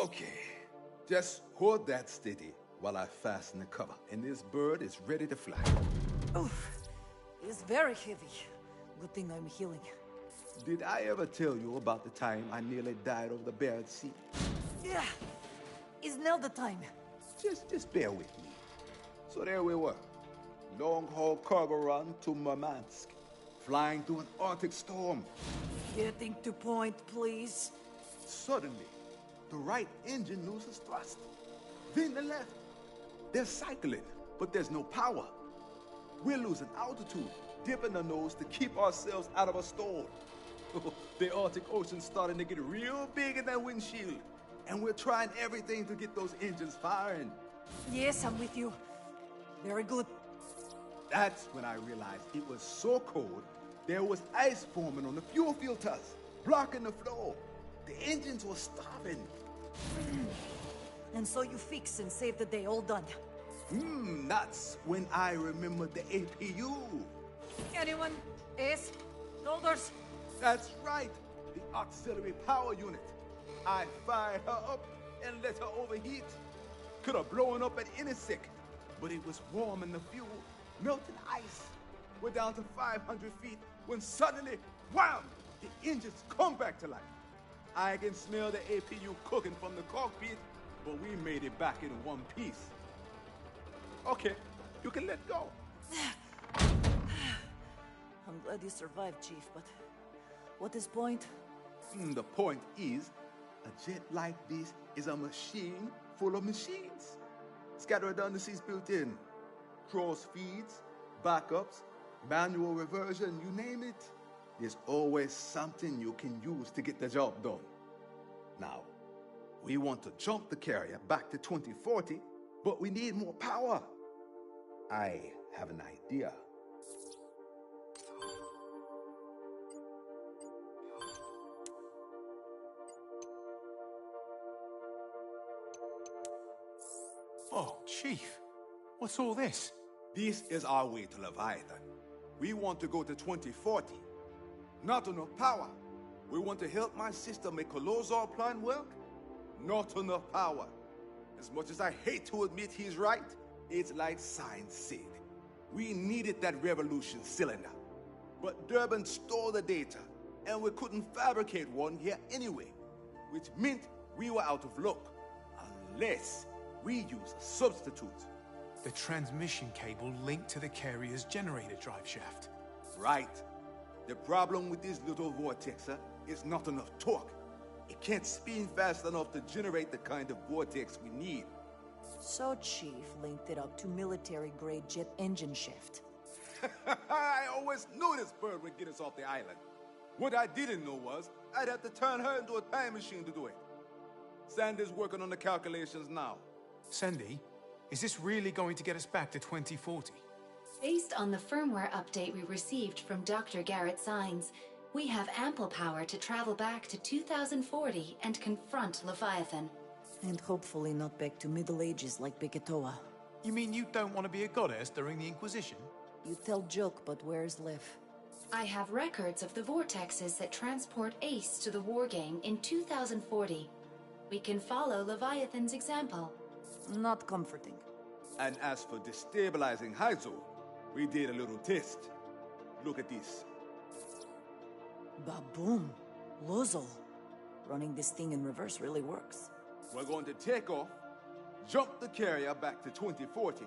Okay, just hold that steady while I fasten the cover, and this bird is ready to fly. Oof, it's very heavy. Good thing I'm healing. Did I ever tell you about the time I nearly died over the Barrett Sea? Yeah, is now the time. Just bear with me. So there we were. Long-haul cargo run to Murmansk. Flying through an Arctic storm. Getting to point, please. Suddenly, the right engine loses thrust. Then the left. They're cycling, but there's no power. We're losing altitude, dipping the nose to keep ourselves out of a storm. The Arctic Ocean's starting to get real big in that windshield. And we're trying everything to get those engines firing. Yes, I'm with you. Very good. That's when I realized it was so cold, there was ice forming on the fuel filters, blocking the flow. The engines were starving. And so you fix and save the day, all done. That's when I remembered the APU. Anyone? Ace? Shoulders? That's right, the auxiliary power unit. I fired her up and let her overheat. Could have blown up at any second, but it was warm in the fuel, melting ice. We're down to 500 feet when suddenly, wham! The engines come back to life. I can smell the APU cooking from the cockpit, but we made it back in one piece. Okay, you can let go. I'm glad you survived, Chief, but what is point? The point is, a jet like this is a machine full of machines. It's got redundancies built in. Cross feeds, backups, manual reversion, you name it. There's always something you can use to get the job done. Now, we want to jump the carrier back to 2040, but we need more power. I have an idea. Oh, Chief, what's all this? This is our way to Leviathan. We want to go to 2040. Not enough power. We want to help my sister make a Lozar plan work. Not enough power. As much as I hate to admit he's right, it's like science said. We needed that revolution cylinder. But Durban stole the data, and we couldn't fabricate one here anyway, which meant we were out of luck, unless we use a substitute. The transmission cable linked to the carrier's generator drive shaft. Right. The problem with this little vortexer is not enough torque. It can't spin fast enough to generate the kind of vortex we need. So Chief linked it up to military-grade jet engine shaft. I always knew this bird would get us off the island. What I didn't know was I'd have to turn her into a time machine to do it. Sandy's working on the calculations now. Sandy, is this really going to get us back to 2040? Based on the firmware update we received from Dr. Garrett Sines, we have ample power to travel back to 2040 and confront Leviathan. And hopefully not back to Middle Ages like Beketoa. You mean you don't want to be a goddess during the Inquisition? You tell joke, but where's Lev? I have records of the vortexes that transport Ace to the wargame in 2040. We can follow Leviathan's example. Not comforting. And as for destabilizing Hydro, we did a little test. Look at this. Ba-boom. Lozol. Running this thing in reverse really works. We're going to take off, jump the carrier back to 2040,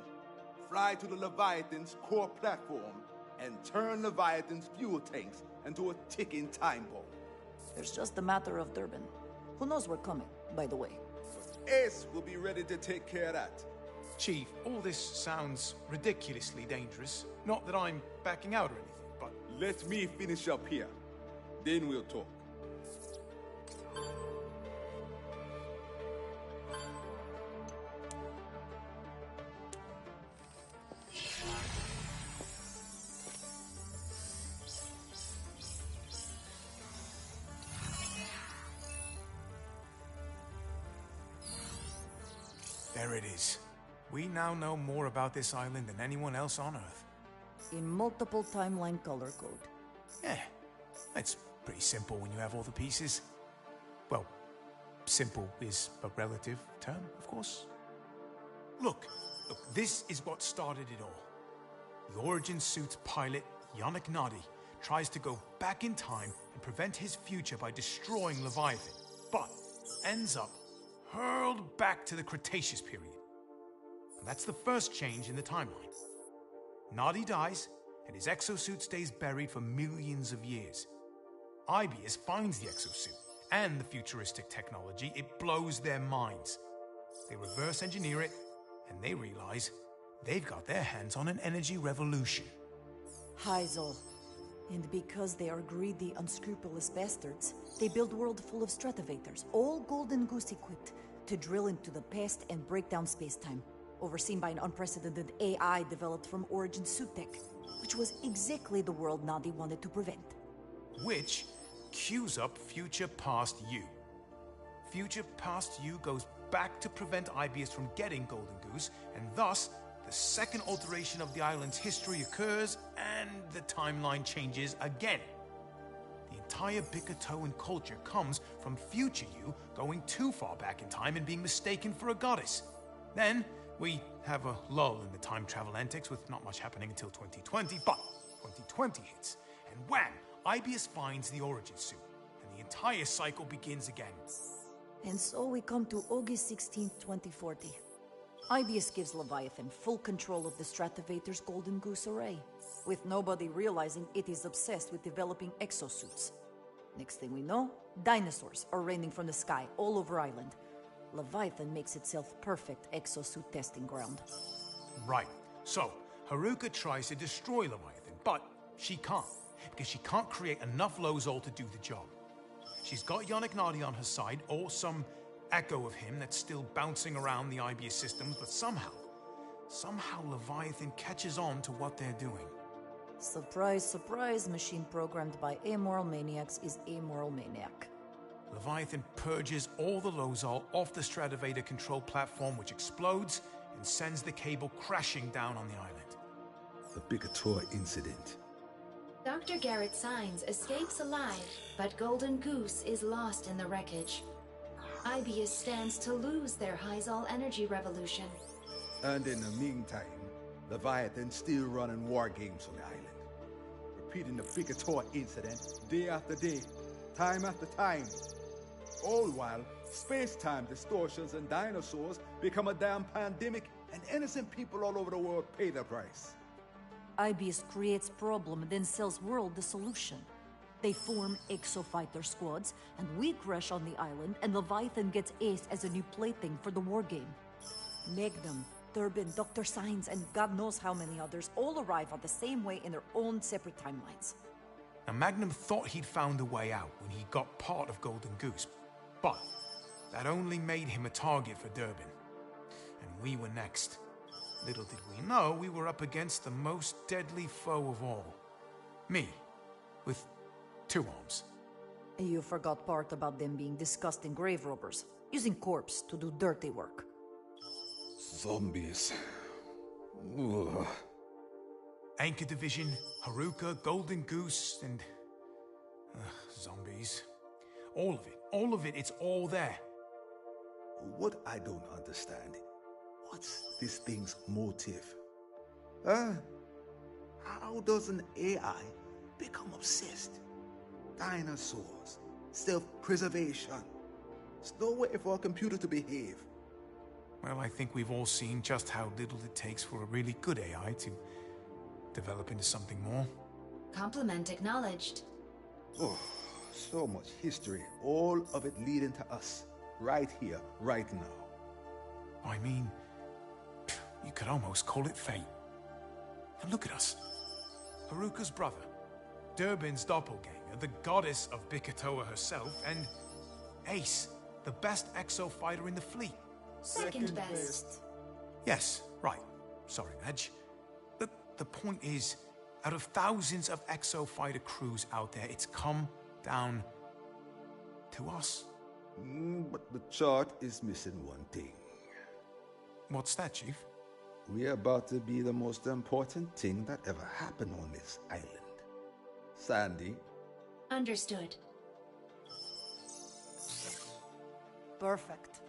fly to the Leviathan's core platform, and turn Leviathan's fuel tanks into a ticking time bomb. There's just a matter of Durban. Who knows we're coming, by the way? But Ace will be ready to take care of that. Chief, all this sounds ridiculously dangerous. Not that I'm backing out or anything, but... Let me finish up here. Then we'll talk. There it is. We now know more about this island than anyone else on Earth. In multiple timeline color code. Yeah, it's pretty simple when you have all the pieces. Well, simple is a relative term, of course. Look, this is what started it all. The Origin Suit's pilot, Yannick Nadi, tries to go back in time and prevent his future by destroying Leviathan, but ends up hurled back to the Cretaceous period. And that's the first change in the timeline. Nadi dies, and his exosuit stays buried for millions of years. Ibius finds the exosuit and the futuristic technology. It blows their minds. They reverse engineer it, and they realize they've got their hands on an energy revolution. Hyzal. And because they are greedy, unscrupulous bastards, they build a world full of stratavators, all Golden Goose equipped, to drill into the past and break down space-time, overseen by an unprecedented AI developed from Origin Suit Tech, which was exactly the world Nadi wanted to prevent. Which cues up Future Past You. Future Past You goes back to prevent Ibius from getting Golden Goose, and thus the second alteration of the island's history occurs, and the timeline changes again. The entire Bickertoan culture comes from Future You going too far back in time and being mistaken for a goddess. Then, we have a lull in the time travel antics with not much happening until 2020, but 2020 hits, and wham! Ibius finds the Origin Suit, and the entire cycle begins again. And so we come to August 16th, 2040. Ibius gives Leviathan full control of the Stratovator's Golden Goose array, with nobody realizing it is obsessed with developing exosuits. Next thing we know, dinosaurs are raining from the sky all over Island. Leviathan makes itself perfect exosuit testing ground. Right. So, Haruka tries to destroy Leviathan, but she can't, because she can't create enough Lozol to do the job. She's got Yannick Nadi on her side, or some echo of him that's still bouncing around the Ibius systems, but somehow Leviathan catches on to what they're doing. Surprise, surprise, machine programmed by amoral maniacs is amoral maniac. Leviathan purges all the Lozol off the Stratovator control platform, which explodes and sends the cable crashing down on the island. The Bickertoa incident. Dr. Garrett Signs escapes alive, but Golden Goose is lost in the wreckage. Ibius stands to lose their Hyzal energy revolution. And in the meantime, Leviathan still running war games on the island, repeating the Bickertoa incident day after day, time after time. All while space-time distortions and dinosaurs become a damn pandemic, and innocent people all over the world pay the price. Ibius creates problem, then sells world the solution. They form exofighter squads, and we crash on the island, and Leviathan gets Ace as a new plaything for the war game. Magnum, Turbin, Dr. Signs, and God knows how many others all arrive on the same way in their own separate timelines. Now, Magnum thought he'd found a way out when he got part of Golden Goose, but that only made him a target for Durbin. And we were next. Little did we know we were up against the most deadly foe of all. Me, with 2 arms. You forgot part about them being disgusting grave robbers, using corpse to do dirty work. Zombies. Ugh. Anchor Division, Haruka, Golden Goose, and... zombies. All of it, it's all there. What I don't understand, what's this thing's motive? How does an AI become obsessed? Dinosaurs, self-preservation. There's no way for a computer to behave. Well, I think we've all seen just how little it takes for a really good AI to develop into something more. Compliment acknowledged. Oh, so much history, all of it leading to us, right here, right now. I mean, you could almost call it fate. And look at us. Haruka's brother, Durbin's doppelganger, the goddess of Bickertoa herself, and Ace, the best exo fighter in the fleet. Second best. Yes, right. Sorry, Madge. The point is, out of thousands of exo fighter crews out there, it's come down to us. But the chart is missing one thing. What's that, Chief? We're about to be the most important thing that ever happened on this island. Sandy? Understood. Perfect.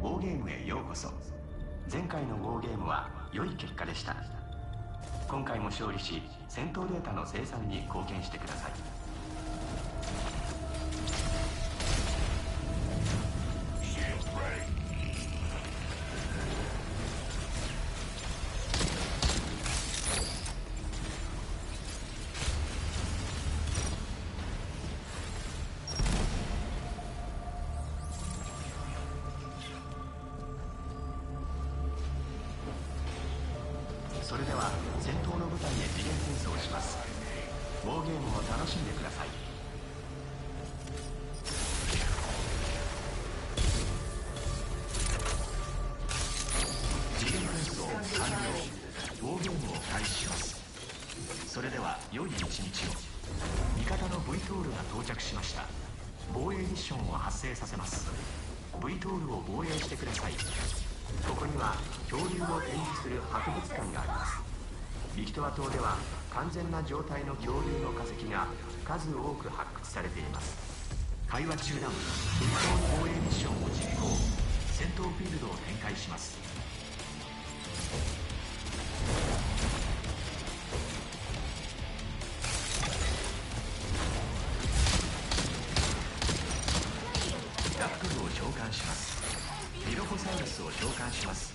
ウォーゲームへようこそ。前回のウォーゲームは良い結果でした。今回も勝利し、戦闘データの生産に貢献してください。それでは戦闘の舞台へ次元転送します。ウォーゲームを楽しんでください。次元転送完了。ウォーゲームを開始します。それでは良い一日を。味方の V トールが到着しました。防衛ミッションを発生させます。 V トールを防衛してください。ここには恐竜を展示する博物館があります。ビキトア島では完全な状態の恐竜の化石が数多く発掘されています。会話中断、Vトール防衛ミッションを実行。戦闘フィールドを展開します。ラプトルを召喚します。ミロコサウルスを召喚します。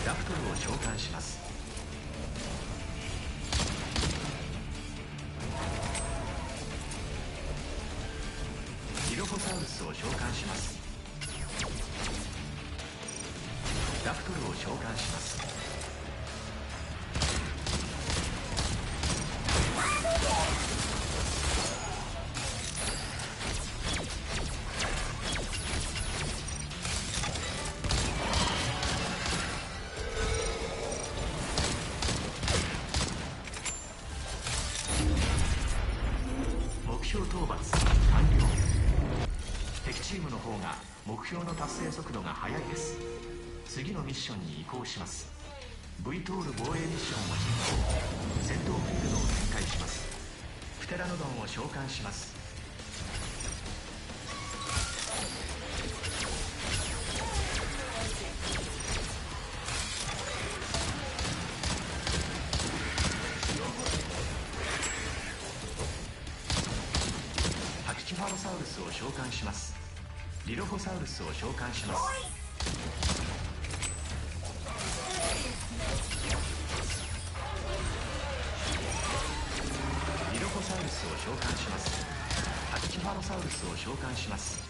ラプトルを召喚します。ミロコサウルスを召喚します。ラプトルを召喚します。目標討伐完了。敵チームの方が目標の達成速度が速いです。次のミッションに移行します。V トール防衛ミッションを実行。戦闘フィールドを展開します。プテラノドンを召喚します。パキキファロサウルスを召喚します。リロホサウルスを召喚します。リロホサウルスを召喚します。パキキファロサウルスを召喚します。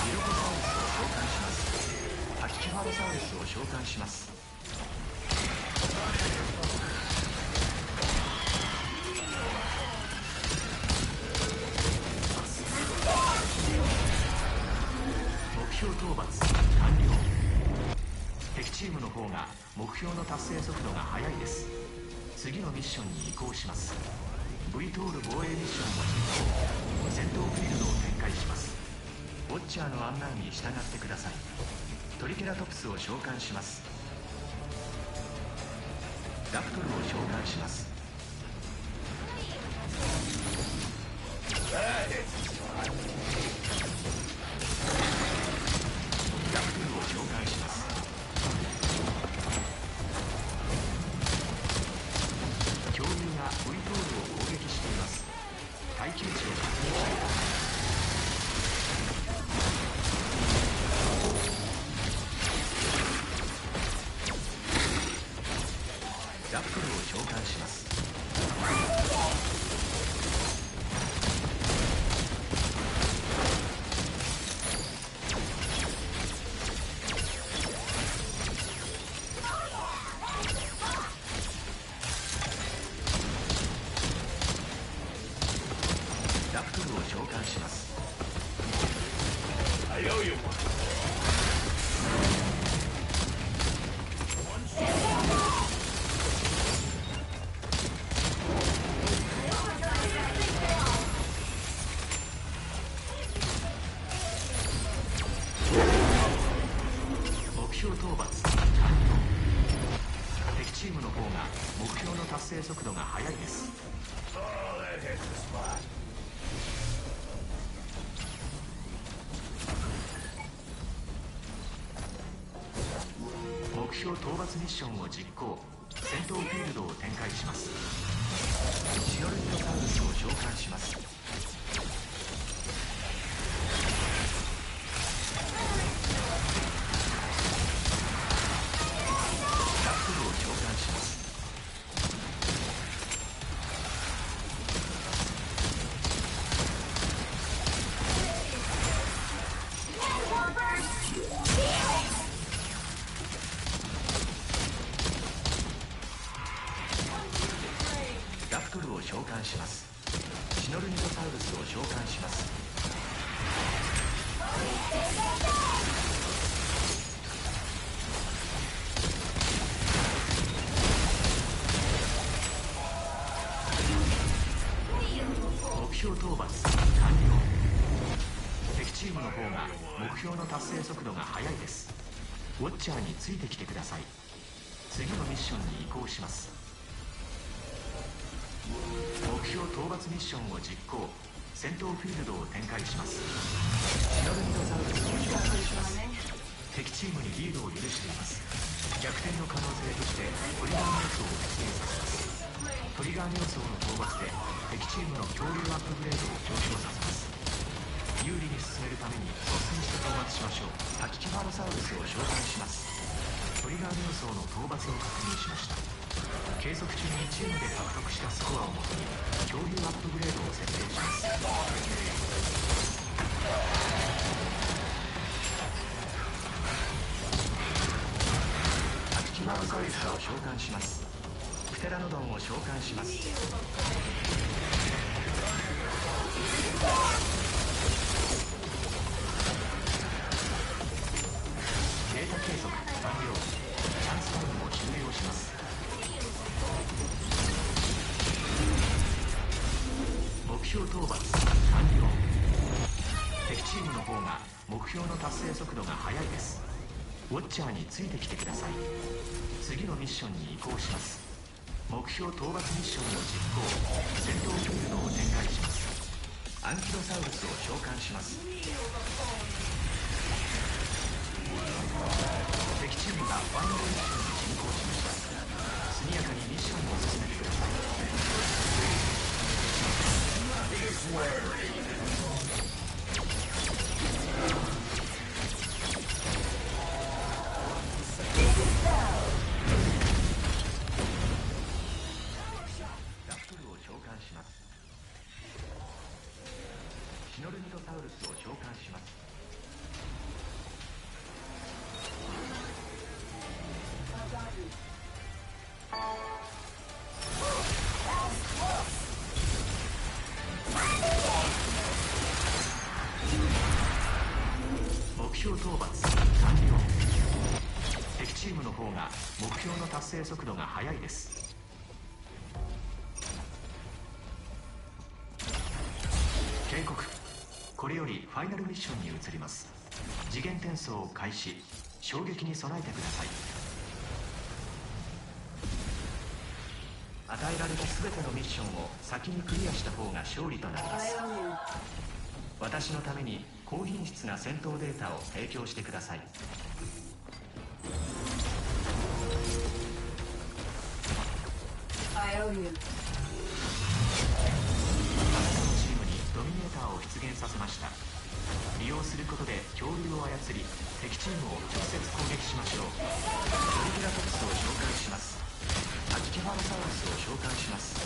リロホサウルスを召喚します。パキキファロサウルスを召喚します。目標討伐完了。敵チームの方が目標の達成速度が速いです。次のミッションに移行します。 V トール防衛ミッションを実行。戦闘フィールドを展開します。ウォッチャーの案内に従ってください。トリケラトプスを召喚します。ラプトルを召喚します。ラプトルを召喚します。恐竜が V トールを攻撃しています。耐久値を確認します。ラプトルを召喚します。ラプトルを召喚します。I owe you one. 目標討伐完了。敵チームの方が目標の達成速度が速いです。目標討伐ミッションを実行。戦闘フィールドを展開します。シノルミノサウルスを召喚します。ラプトルを召喚します。ラプトルを召喚します。シノルニトサウルスを召喚します。目標討伐完了。敵チームの方が目標の達成速度が速いです。ウォッチャーについてきてください。次のミッションに移行します。目標討伐ミッションを実行。戦闘フィールドを展開します。シノルミノサウルスを召喚します。敵チームにリードを許しています。逆転の可能性としてトリガーニョソを出現させます。トリガーニョソの討伐で敵チームの恐竜アップグレードを上昇させます。有利に進めるために率先して討伐しましょう。パキキファロサウルスを召喚します。トリガーニョソの討伐を確認しました。計測中にチームで獲得したスコアをもとに恐竜アップグレードを設定します。パキキファロサウルスを召喚します。プテラノドンを召喚します。データ計測完了。チャンスタイムを終了します。目標討伐完了。敵チームの方が目標の達成速度が速いです。ウォッチャーについてきてください。次のミッションに移行します。目標討伐ミッションを実行。戦闘フィールドを展開します。アンキロサウルスを召喚します。敵チームがファイナルミッションに進行しました。速やかにミッションを進めてください。ラプトルを召喚します。シノルニドサウルスを召喚します。目標討伐完了。敵チームの方が目標の達成速度が速いです。警告。これよりファイナルミッションに移ります。次元転送を開始。衝撃に備えてください。与えられた全てのミッションを先にクリアした方が勝利となります。私のために高品質な戦闘データを提供してください。あなたのチームにドミネーターを出現させました。利用することで恐竜を操り、敵チームを直接攻撃しましょう。トリケラトプスを召喚します。アキケファロサウルスを召喚します。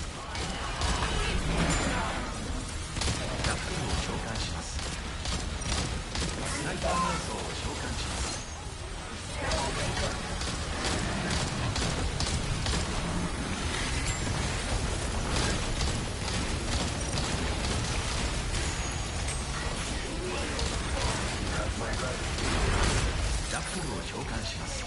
ラフルを召喚します。スナイパー瞑想を召喚します。ラフルを召喚します。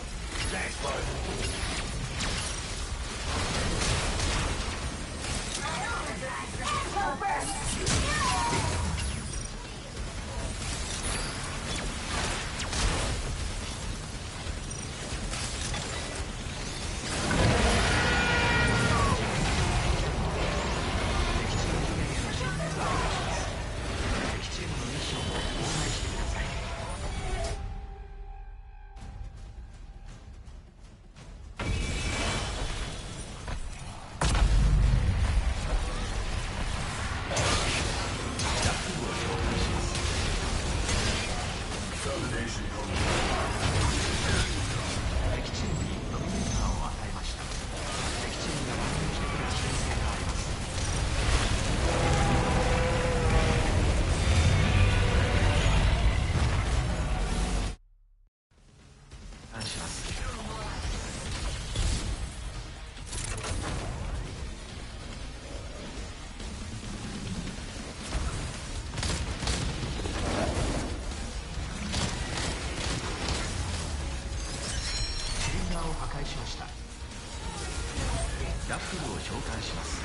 ラッフルを召喚します。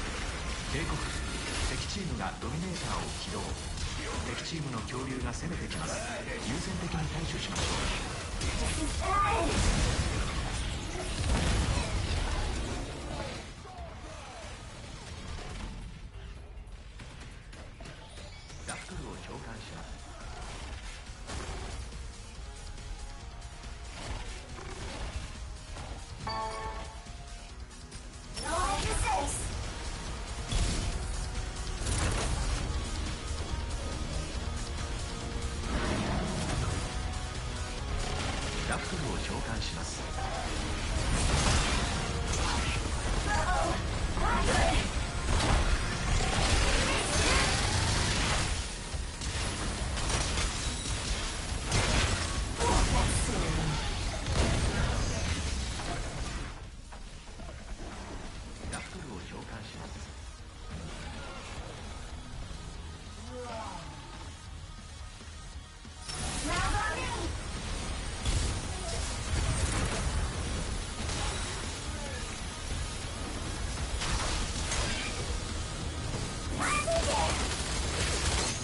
警告。敵チームがドミネーターを起動。敵チームの恐竜が攻めてきます。優先的に対処しましょう。ラッフルを召喚します。ラフルを召喚します。ラフルを召喚します。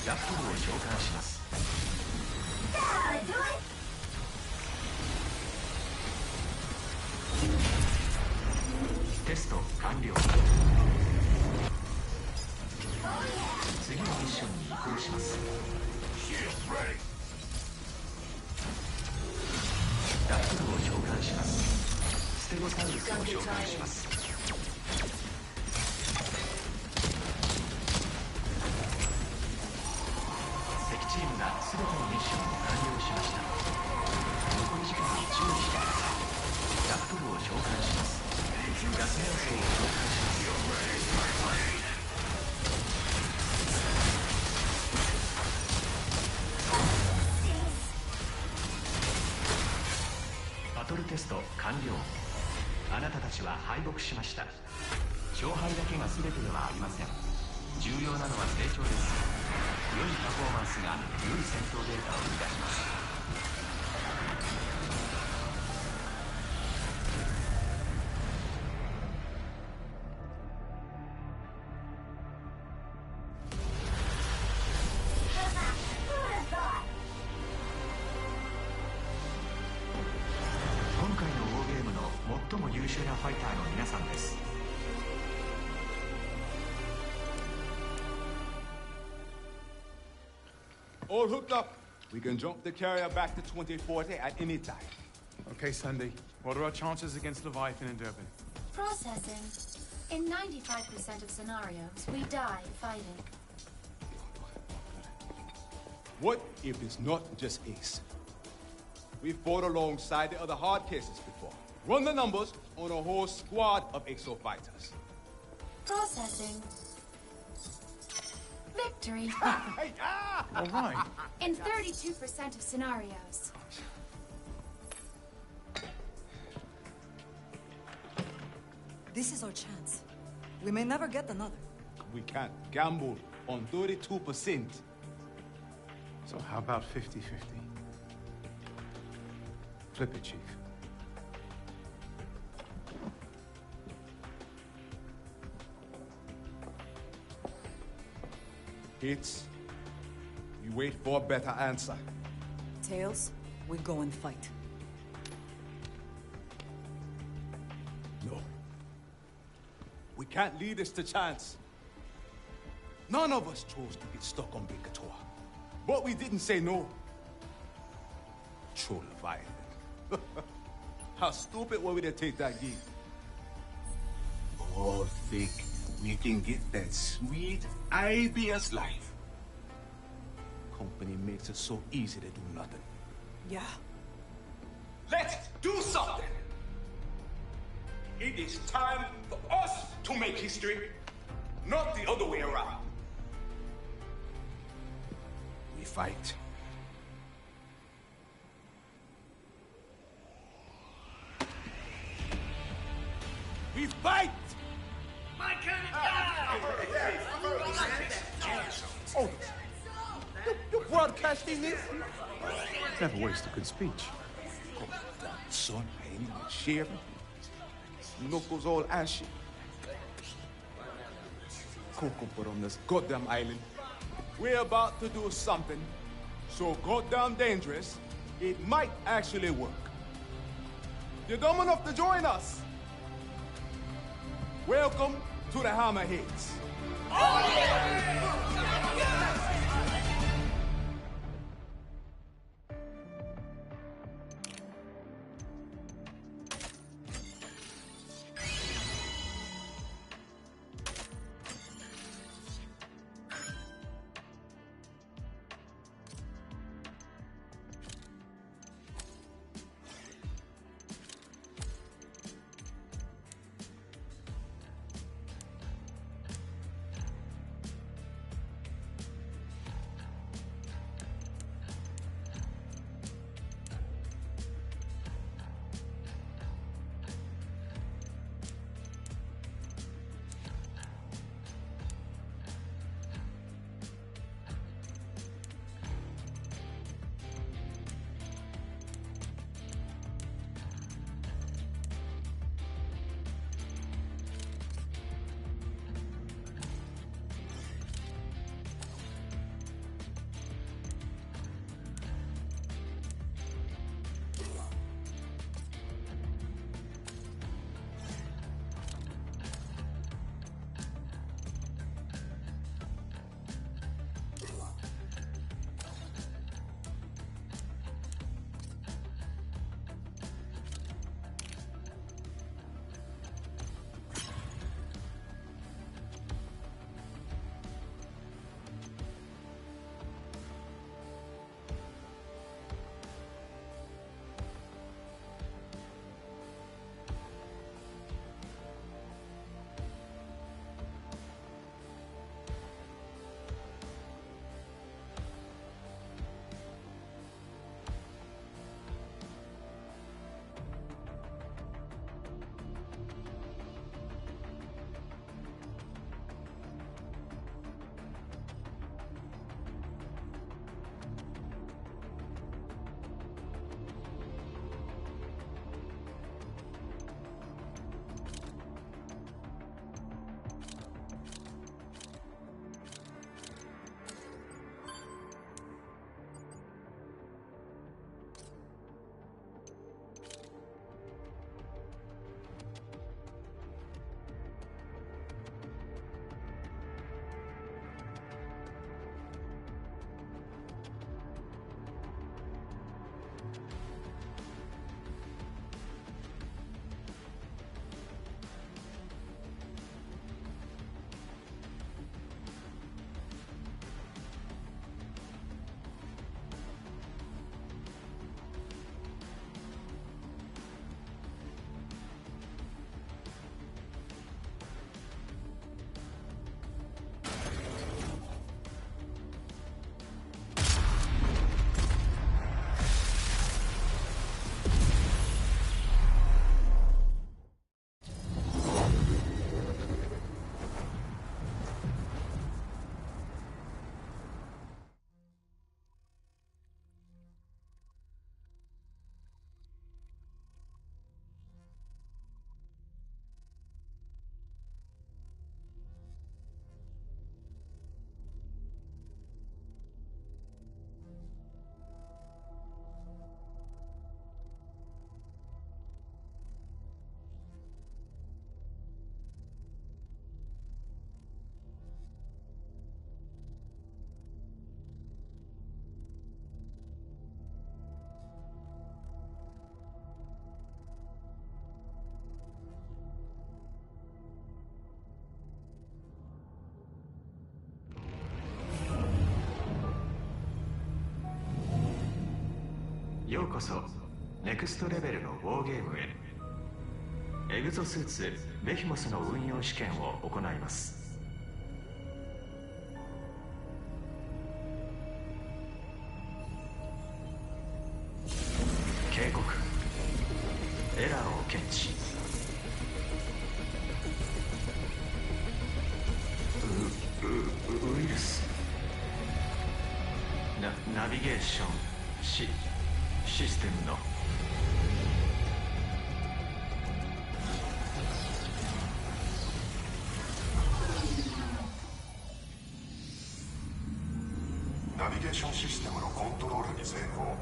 ラフルを召喚します。テスト完了。次のミッションに移行します。ダックルを召喚します。ステゴサウルスを召喚します。敵チームが全てのミッションを完了しました。残り時間に注意してください。ダックルを召喚します。ガスメオスを召喚します。バトルテスト完了。あなたたちは敗北しました。勝敗だけが全てではありません。重要なのは成長です。良いパフォーマンスが良い戦闘データを生み出します。今回のウォーゲームの最も優秀なファイターの皆さんです。All hooked up. We can jump the carrier back to 2040 at any time. Okay, Sandy. What are our chances against Leviathan and Durban? Processing. In 95% of scenarios, we die fighting. What if it's not just Ace? We fought alongside the other hard cases before. Run the numbers on a whole squad of Exo fighters. Processing. Victory. All right. In 32% of scenarios. This is our chance. We may never get another. We can't gamble on 32%. So how about 50-50? Flip it, Chief. Hits. You wait for a better answer. Tails, we go and fight. No. We can't leave this to chance. None of us chose to get stuck on Big Couture. But we didn't say no. Troll Leviathan. How stupid were we to take that gig? All think we can get that sweet IBS life. Company makes it so easy to do nothing. Yeah. Let's do something! It is time for us to make history, not the other way around. We fight. We fight! My kind of guy! Oh, you broadcasting this? Never waste a good speech. Oh, damn, son, I ain't even shaving. Knuckles all ashy. Coco put on this goddamn island. We're about to do something so goddamn dangerous, it might actually work. You're dumb enough to join us. Welcome to the Hammerheads. Oh, yeah! ようこそネクストレベルのウォーゲームへ。エグゾスーツベヒモスの運用試験を行います。警告、エラーを検知。ウイルス。ナビゲーションシステムのナビゲーションシステムのコントロールに成功。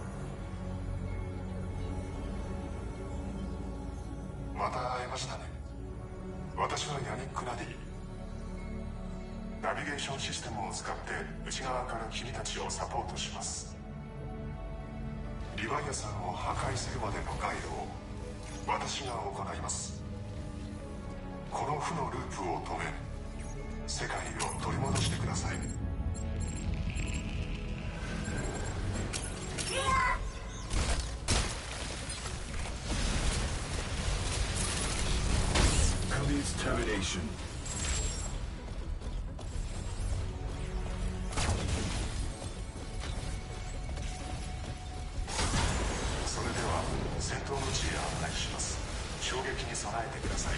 また会えましたね。私はヤニック・ナディ。ナビゲーションシステムを使って内側から君たちをサポートします。リヴァイアさんを破壊するまでのガイドを私が行います。この負のループを止め、世界を取り戻してください。Police termination.戦闘の地へ案内します。衝撃に備えてください。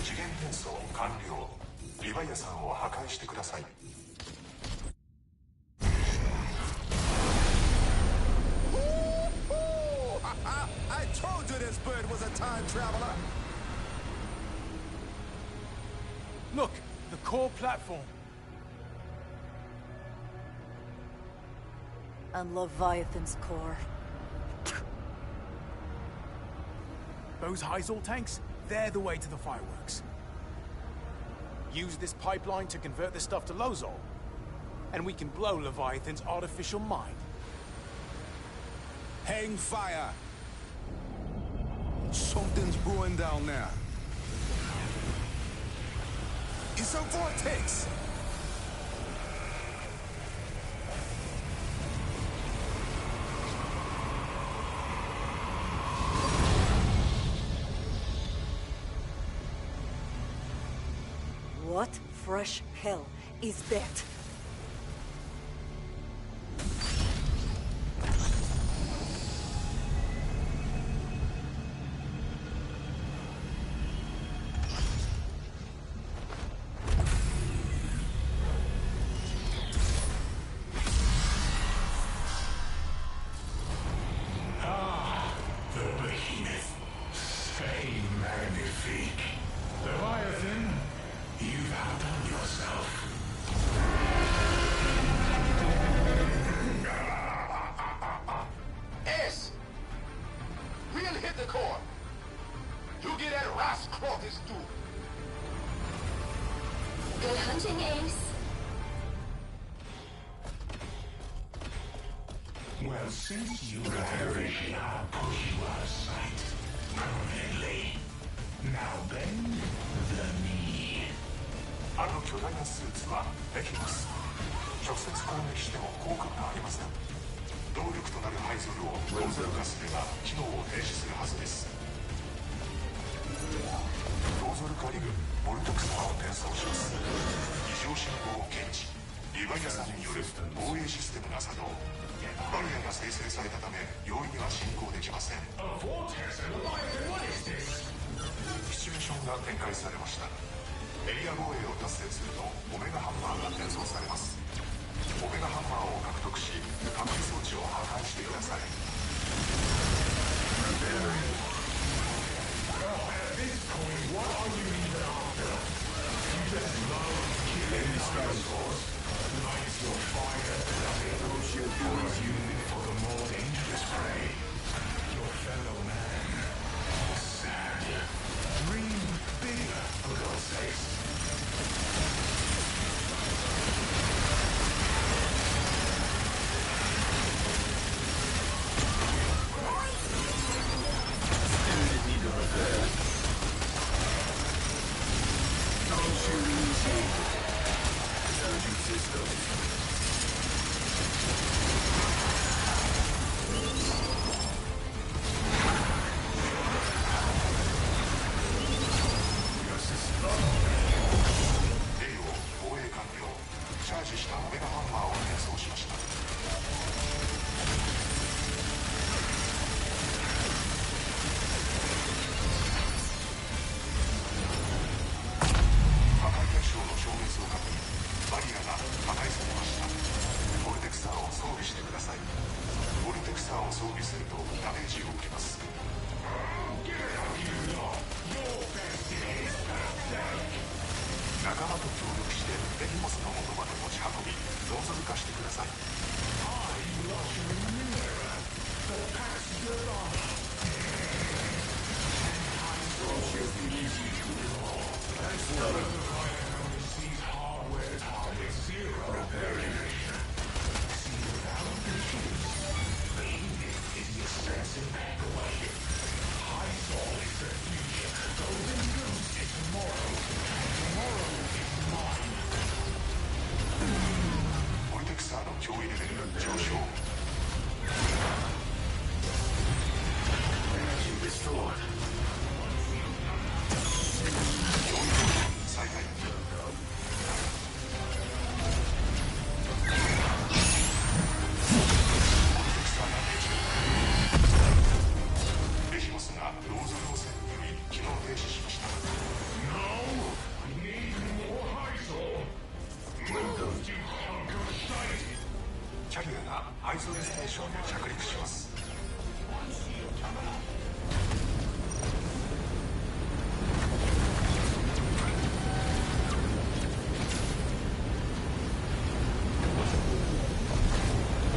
次元転送完了。リヴァイアさんを破壊してください。I told you this bird was a time traveler. Look, the core platform. And Leviathan's core. Those Hyzal tanks, they're the way to the fireworks. Use this pipeline to convert the stuff to Lozol, and we can blow Leviathan's artificial mind. Hang fire! Something's brewing down there. It's a vortex! What fresh hell is that? Good hunting, Ace. Well, since you got everything, I'll push you out of sight permanently. Now bend the knee. あの巨大なスーツはベヒモス。直接攻撃しても効果がありません。動力となるハイゾルをローゼル化すれば機能を停止するはずです。ローゾル化リグボルトクサーを転送します。異常信号を検知。リヴァイアさんによる防衛システムが作動。バリアが生成されたため容易には進行できません。シチュエーションが展開されました。エリア防衛を達成するとオメガハンマーが転送されます。オメガハンマーを獲得し探知装置を破壊してください。サーの脅威レベルが上昇。 再開。ベヒモスがローズルを線により機能停止しました。キャリアがアイソレステーションに着陸します。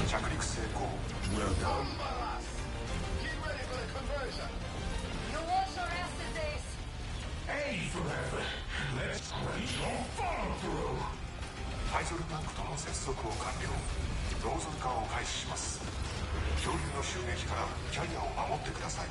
着陸成功。 Well done. Get ready for the conversion. You wash your asses, Ace. Hey, forever. Let's quench your follow through. ハイゾルタンクとの接続を完了。ローゾル化を開始します。恐竜の襲撃からキャリアを守ってください。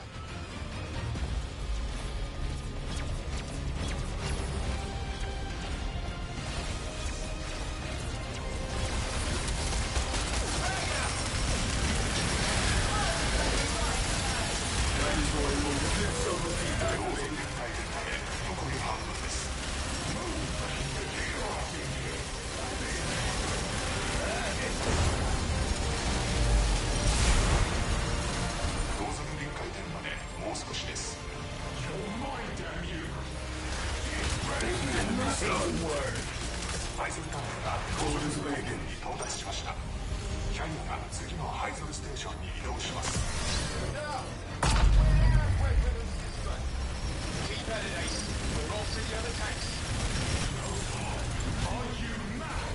ハイゾルタンクがローズルレーゲンに到達しました。キャリアが次のハイゾルステーションに移動します。 Keep at it, Ace. We're off to the other tanks. Are you mad?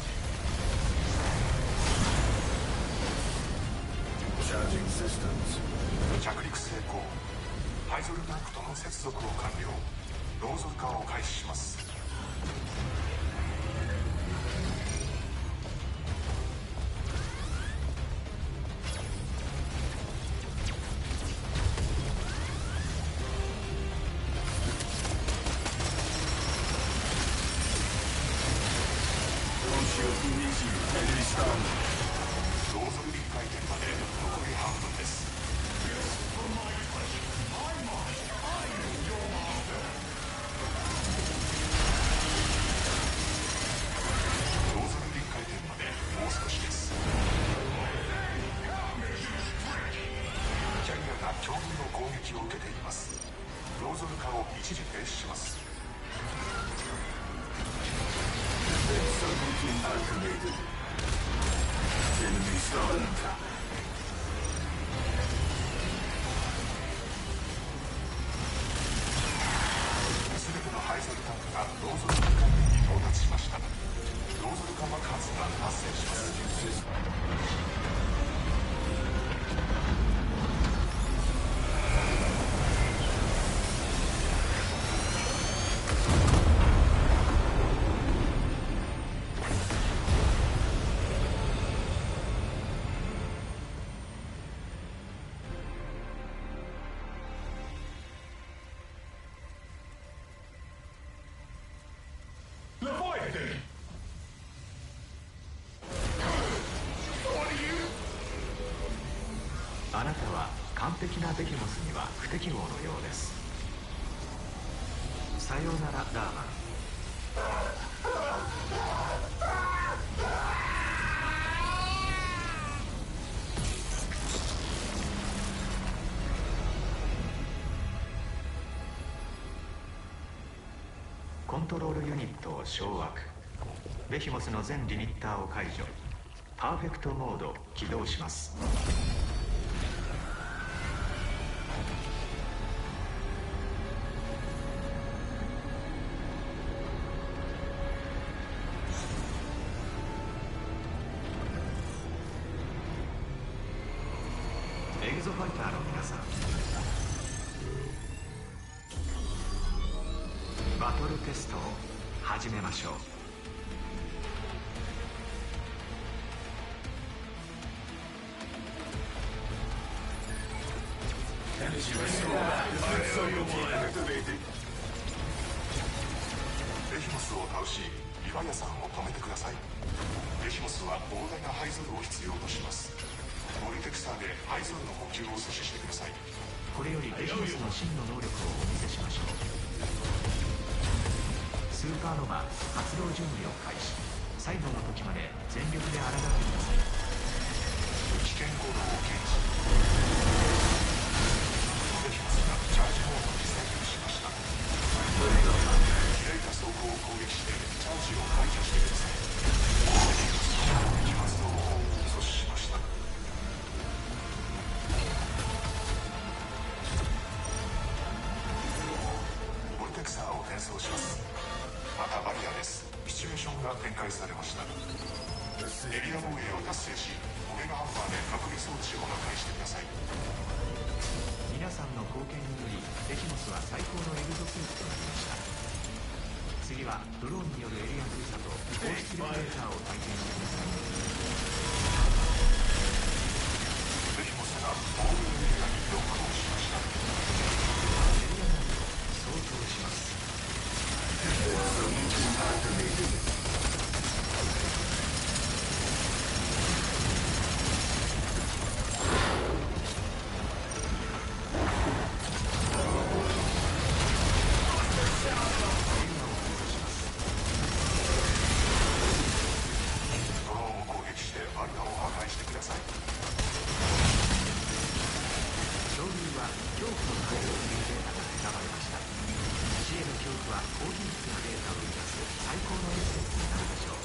Charging systems. 着陸成功。ハイゾルタンクとの接続を完了。ローゾル化を開始します。 ローゾル臨界点まで残り半分です。 ローゾル臨界点までもう少しです。キャリアが恐竜の攻撃を受けています。ローゾル化を一時停止します。 Subroutine activated. Enemy stunned. すべてのハイゾルタンクがローゾル臨界点に到達しました。ローゾル化爆発が発生します。 あなたは完璧なベキモスには不適合のようです。さようならラーマン。コントロールユニットを掌握。ベヒモスの全リミッターを解除。パーフェクトモード起動します。エグゾファイターの皆さん、バトルテストを始めましょう。Energy restore. Subroutine activated. ベヒモスを倒し、リヴァイアさんを止めてください。ベヒモスは膨大なハイゾルを必要とします。ボルテクサーでハイゾルの補給を阻止してください。これよりベヒモスの真の能力をお見せしましょう。スーパーノヴァ発動準備を開始。最後の時まで全力で抗ってください。危険行動を検知。ベヒモスがチャージモードに選択しました。開いた装甲を攻撃してチャージを解除してください。ベヒモスの攻撃発動を阻止しました。ボルテクサーを転送します。またバリアです。シチュエーションが展開されました。エリア防衛を達成し、オメガハンマーで隔離装置を破壊してください。皆さんの貢献によりベヒモスは最高のエグゾスーツとなりました。次はドローンによるエリア封鎖と公式レギュレーターを体験してください。ベヒモスが防衛エリアにロックをしました。エリア内を掃討します。ドローンを攻撃してバリアを破壊してください。恐竜は恐怖の声を聞いてデータが選ばれました。死への恐怖は高品質なデータを生み出す最高のエッセンスになるでしょう。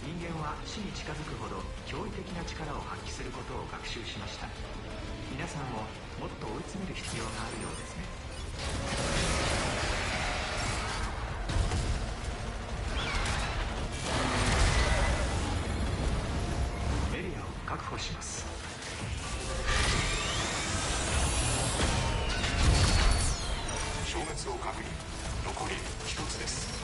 人間は死に近づくほど驚異的な力を発揮することを学習しました。皆さんももっと追い詰める必要があるようですね。エリアを確保します。消滅を確認。残り一つです。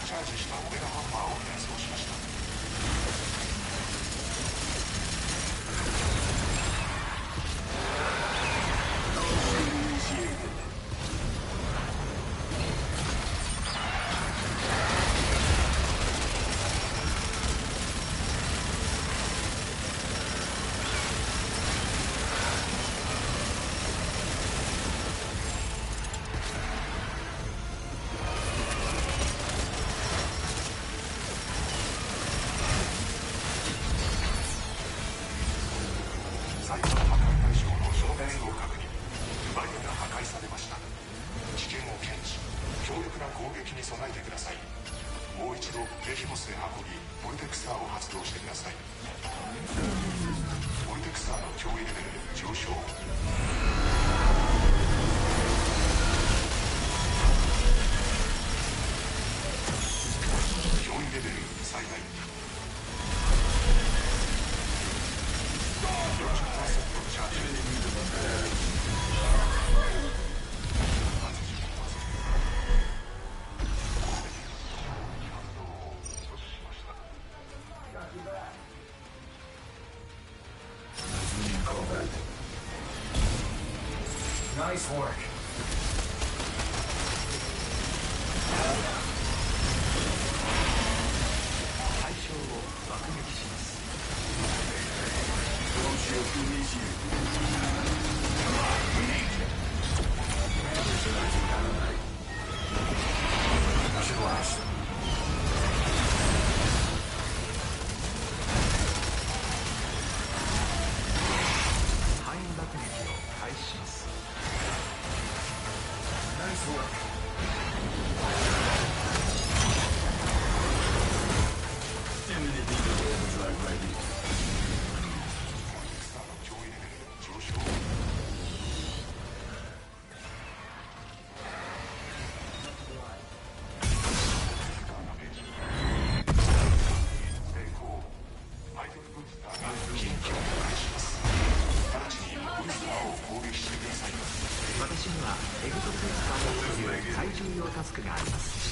チャージしたオメガハンマーを転送しました。最後の破壊対象の消滅を確認。バリアが破壊されました。危険を検知。強力な攻撃に備えてください。もう一度ベヒモスへ運びボルテクサーを発動してください。ボルテクサーの脅威レベル上昇。脅威レベル最大。40%チャージ。Nice work. 対象を爆撃します。私にはエグゾプリマルという最重要タスクがあります。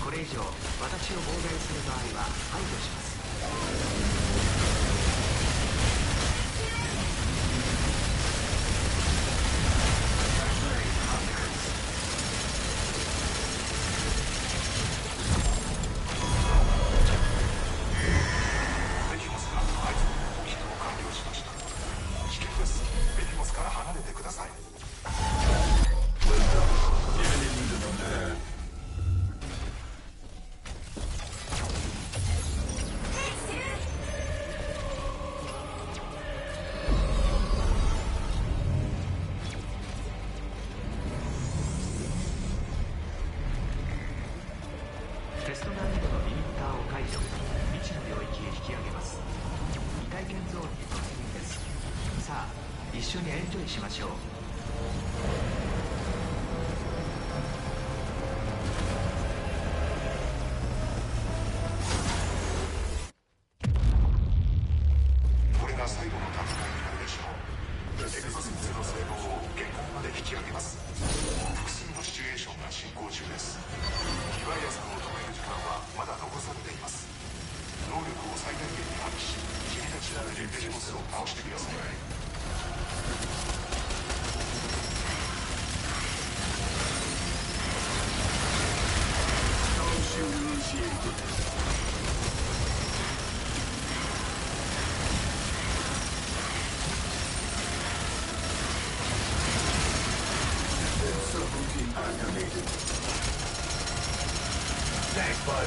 これ以上私を妨害する場合は排除します。ベティモスが合図の起動完了しました。危険です。ベティモスから離れてください。テスト難易度のリミッターを解除。未知の領域へ引き上げます。未体験ゾーンに突入です。さあ、一緒にエンジョイしましょう。これが最後の戦いになるでしょう。エグゾス2の性能を限界まで引き上げます。複数のシチュエーションが進行中です。リヴァイアさんを止める時間はまだ残されています。能力を最大限に発揮し、君たちのベティモスを倒してください。Thanks, bud.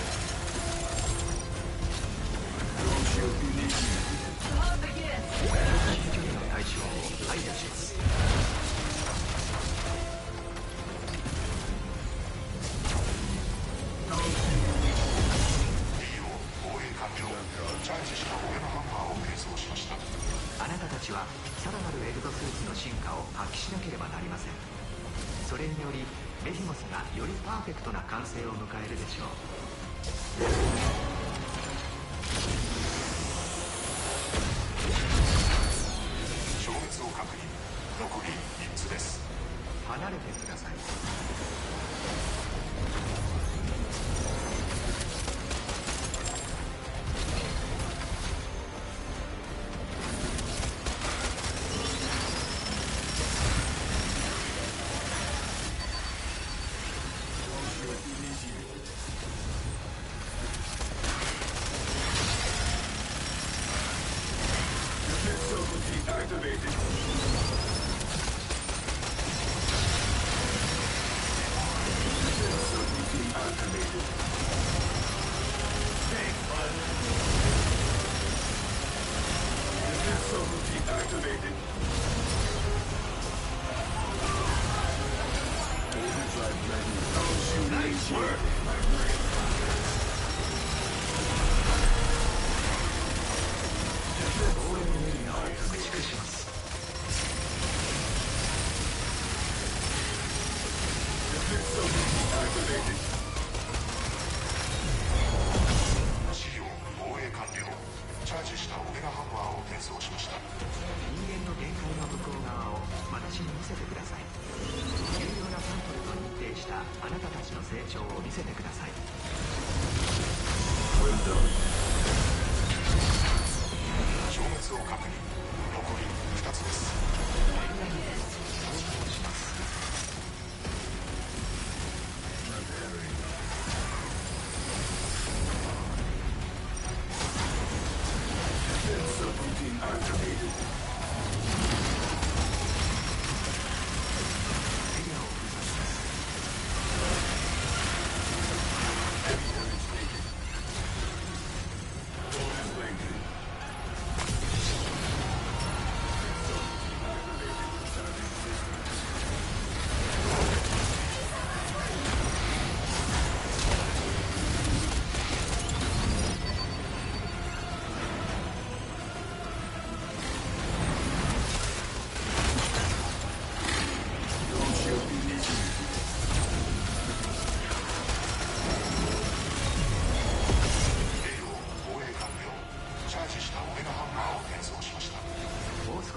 近距離の対象を排除します。防衛完了。チャージした上のハンマーを転送しました。あなたたちはさらなるエグゾスーツの進化を発揮しなければなりません。それによりベティモスがよりパーフェクトな完成を迎えるでしょう。消滅を確認。残り3つです。離れてください。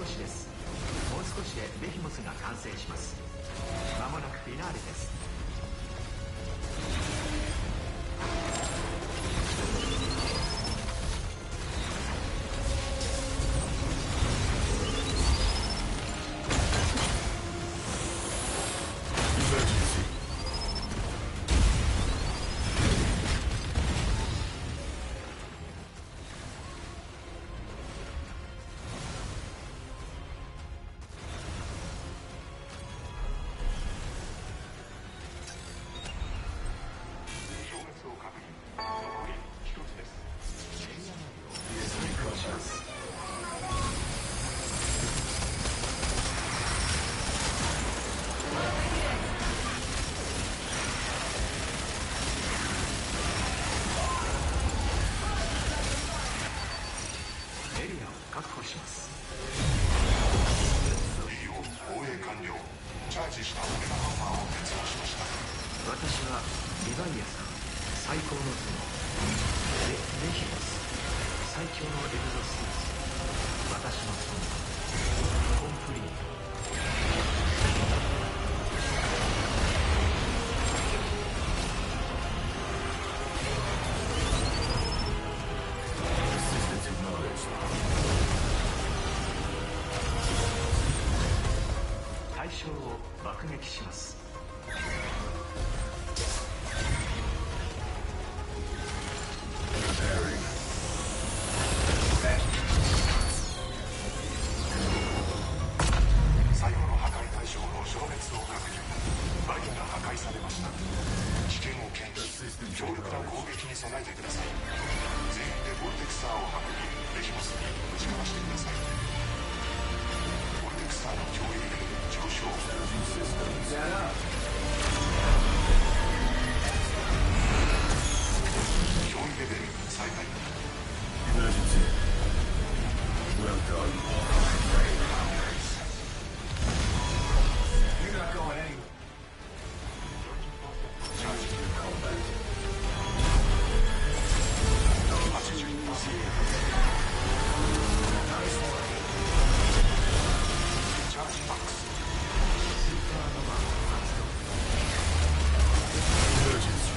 しです。もう少しでベヒモスが完成します。まもなくフィナーレです。爆撃します。最後の破壊対象の消滅を確認。バインが破壊されました。危険を検知、強力な攻撃に備えてください。全員でボルテクサーを運び、ベヒモスにぶちかましてください。ボルテクサーの脅威レベル上昇。脅威レベル最大。Emergency. Well done. You're not going anywhere. Charging into combat. 80%. Nice work. Charging max. Emergency.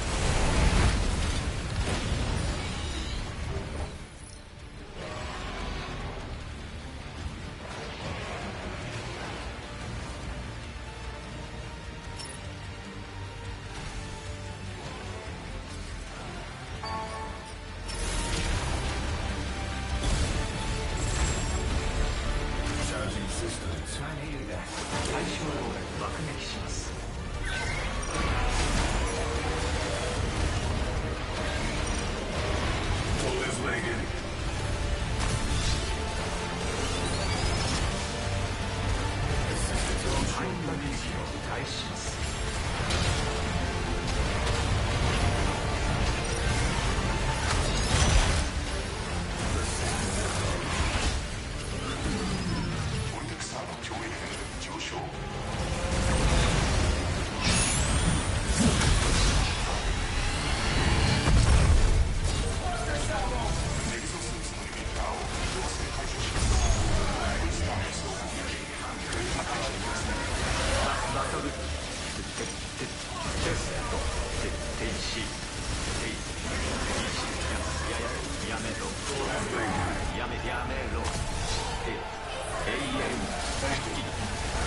対象を爆撃します。ハイパー撃を開始します。ボルテクサーの脅威レベル上昇。エグゾスーツのリミッターを強制解除します。ブースターの総攻撃破壊してください。バトルテスト停止やめろやめろ永遠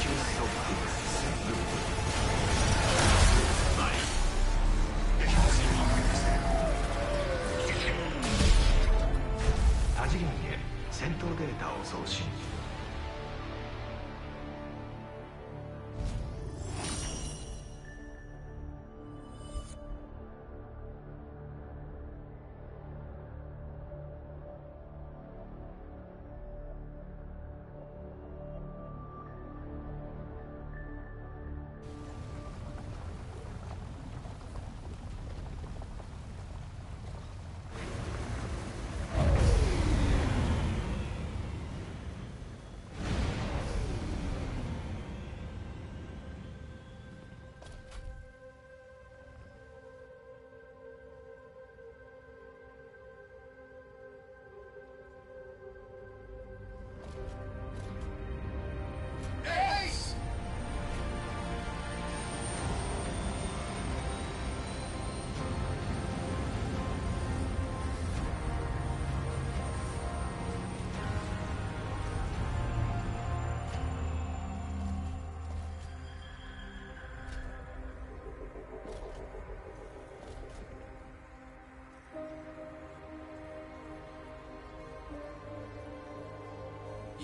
休息多次元へ戦闘データを送信。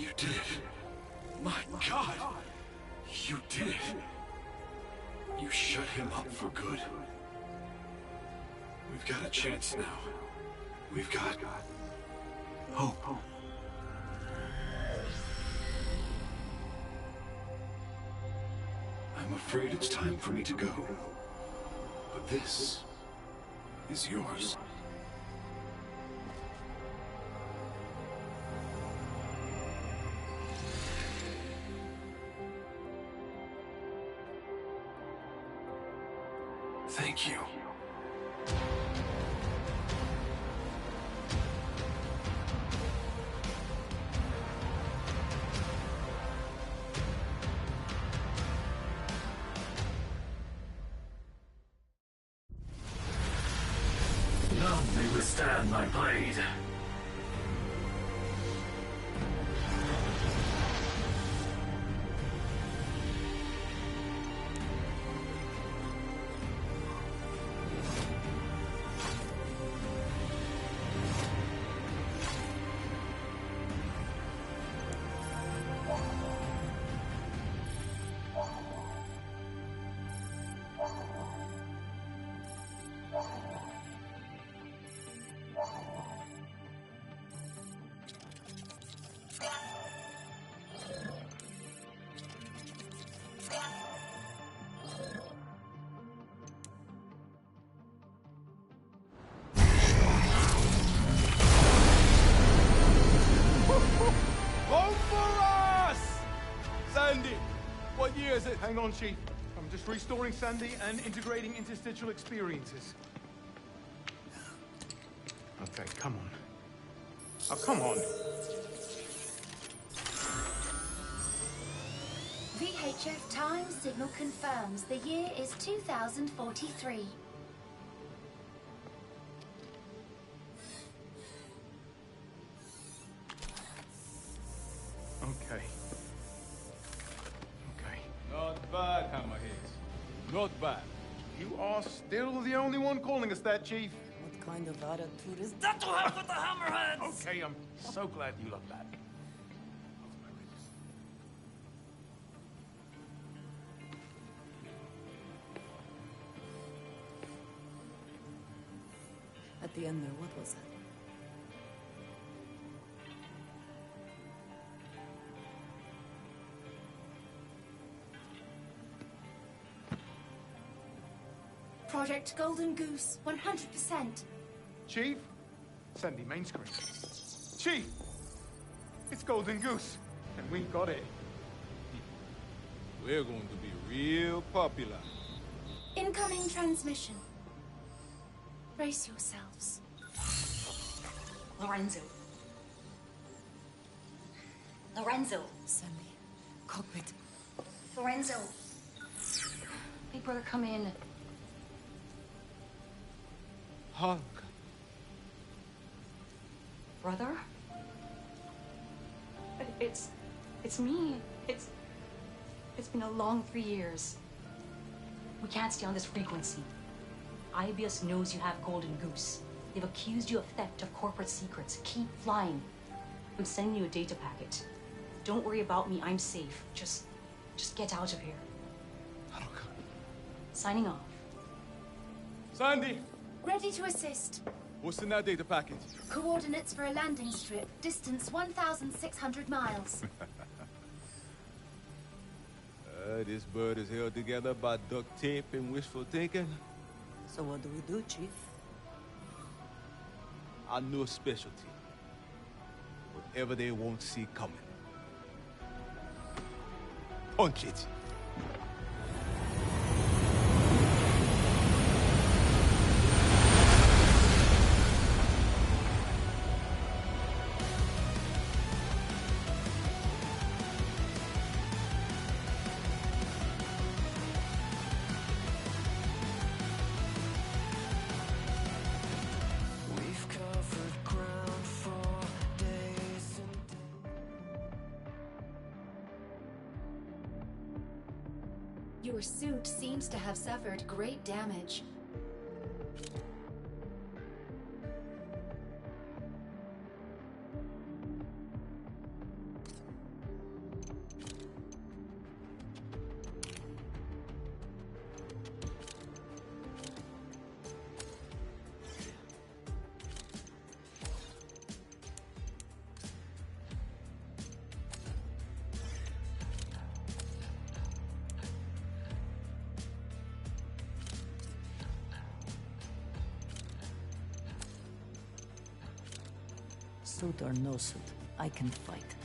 You did it. My God! You did it. You shut him up for good. We've got a chance now. We've got hope. I'm afraid it's time for me to go. But this is yours. Thank you. None may withstand my blade. Home for us! Sandy, what year is it? Hang on, Chief. I'm just restoring Sandy and integrating interstitial experiences. Okay, come on. Oh, come on. VHF time signal confirms the year is 2043. Okay. Okay. Not bad, Hammerheads. Not bad. You are still the only one calling us that, Chief. What kind of attitude is that to have with the Hammerheads? Okay, I'm so glad you love that. At the end there, what was that? Project Golden Goose, 100%. Chief? Sandy, main screen. Chief! It's Golden Goose, and we got it. We're going to be real popular. Incoming transmission. Brace yourselves. Lorenzo. Lorenzo. Sandy. Cockpit. Lorenzo. Big brother, come in. Hulk. Brother? It's me. It's been a long 3 years. We can't stay on this frequency. IBS knows you have Golden Goose. They've accused you of theft of corporate secrets. Keep flying. I'm sending you a data packet. Don't worry about me. I'm safe. Just get out of here. Haruka. Signing off. Sandy! Ready to assist. What's in that data packet? Coordinates for a landing strip. Distance 1,600 miles. This bird is held together by duct tape and wishful thinking. So what do we do, Chief? I know specialty. Whatever they won't see coming. Punch it. Your suit seems to have suffered great damage. Suit or no suit, I can fight.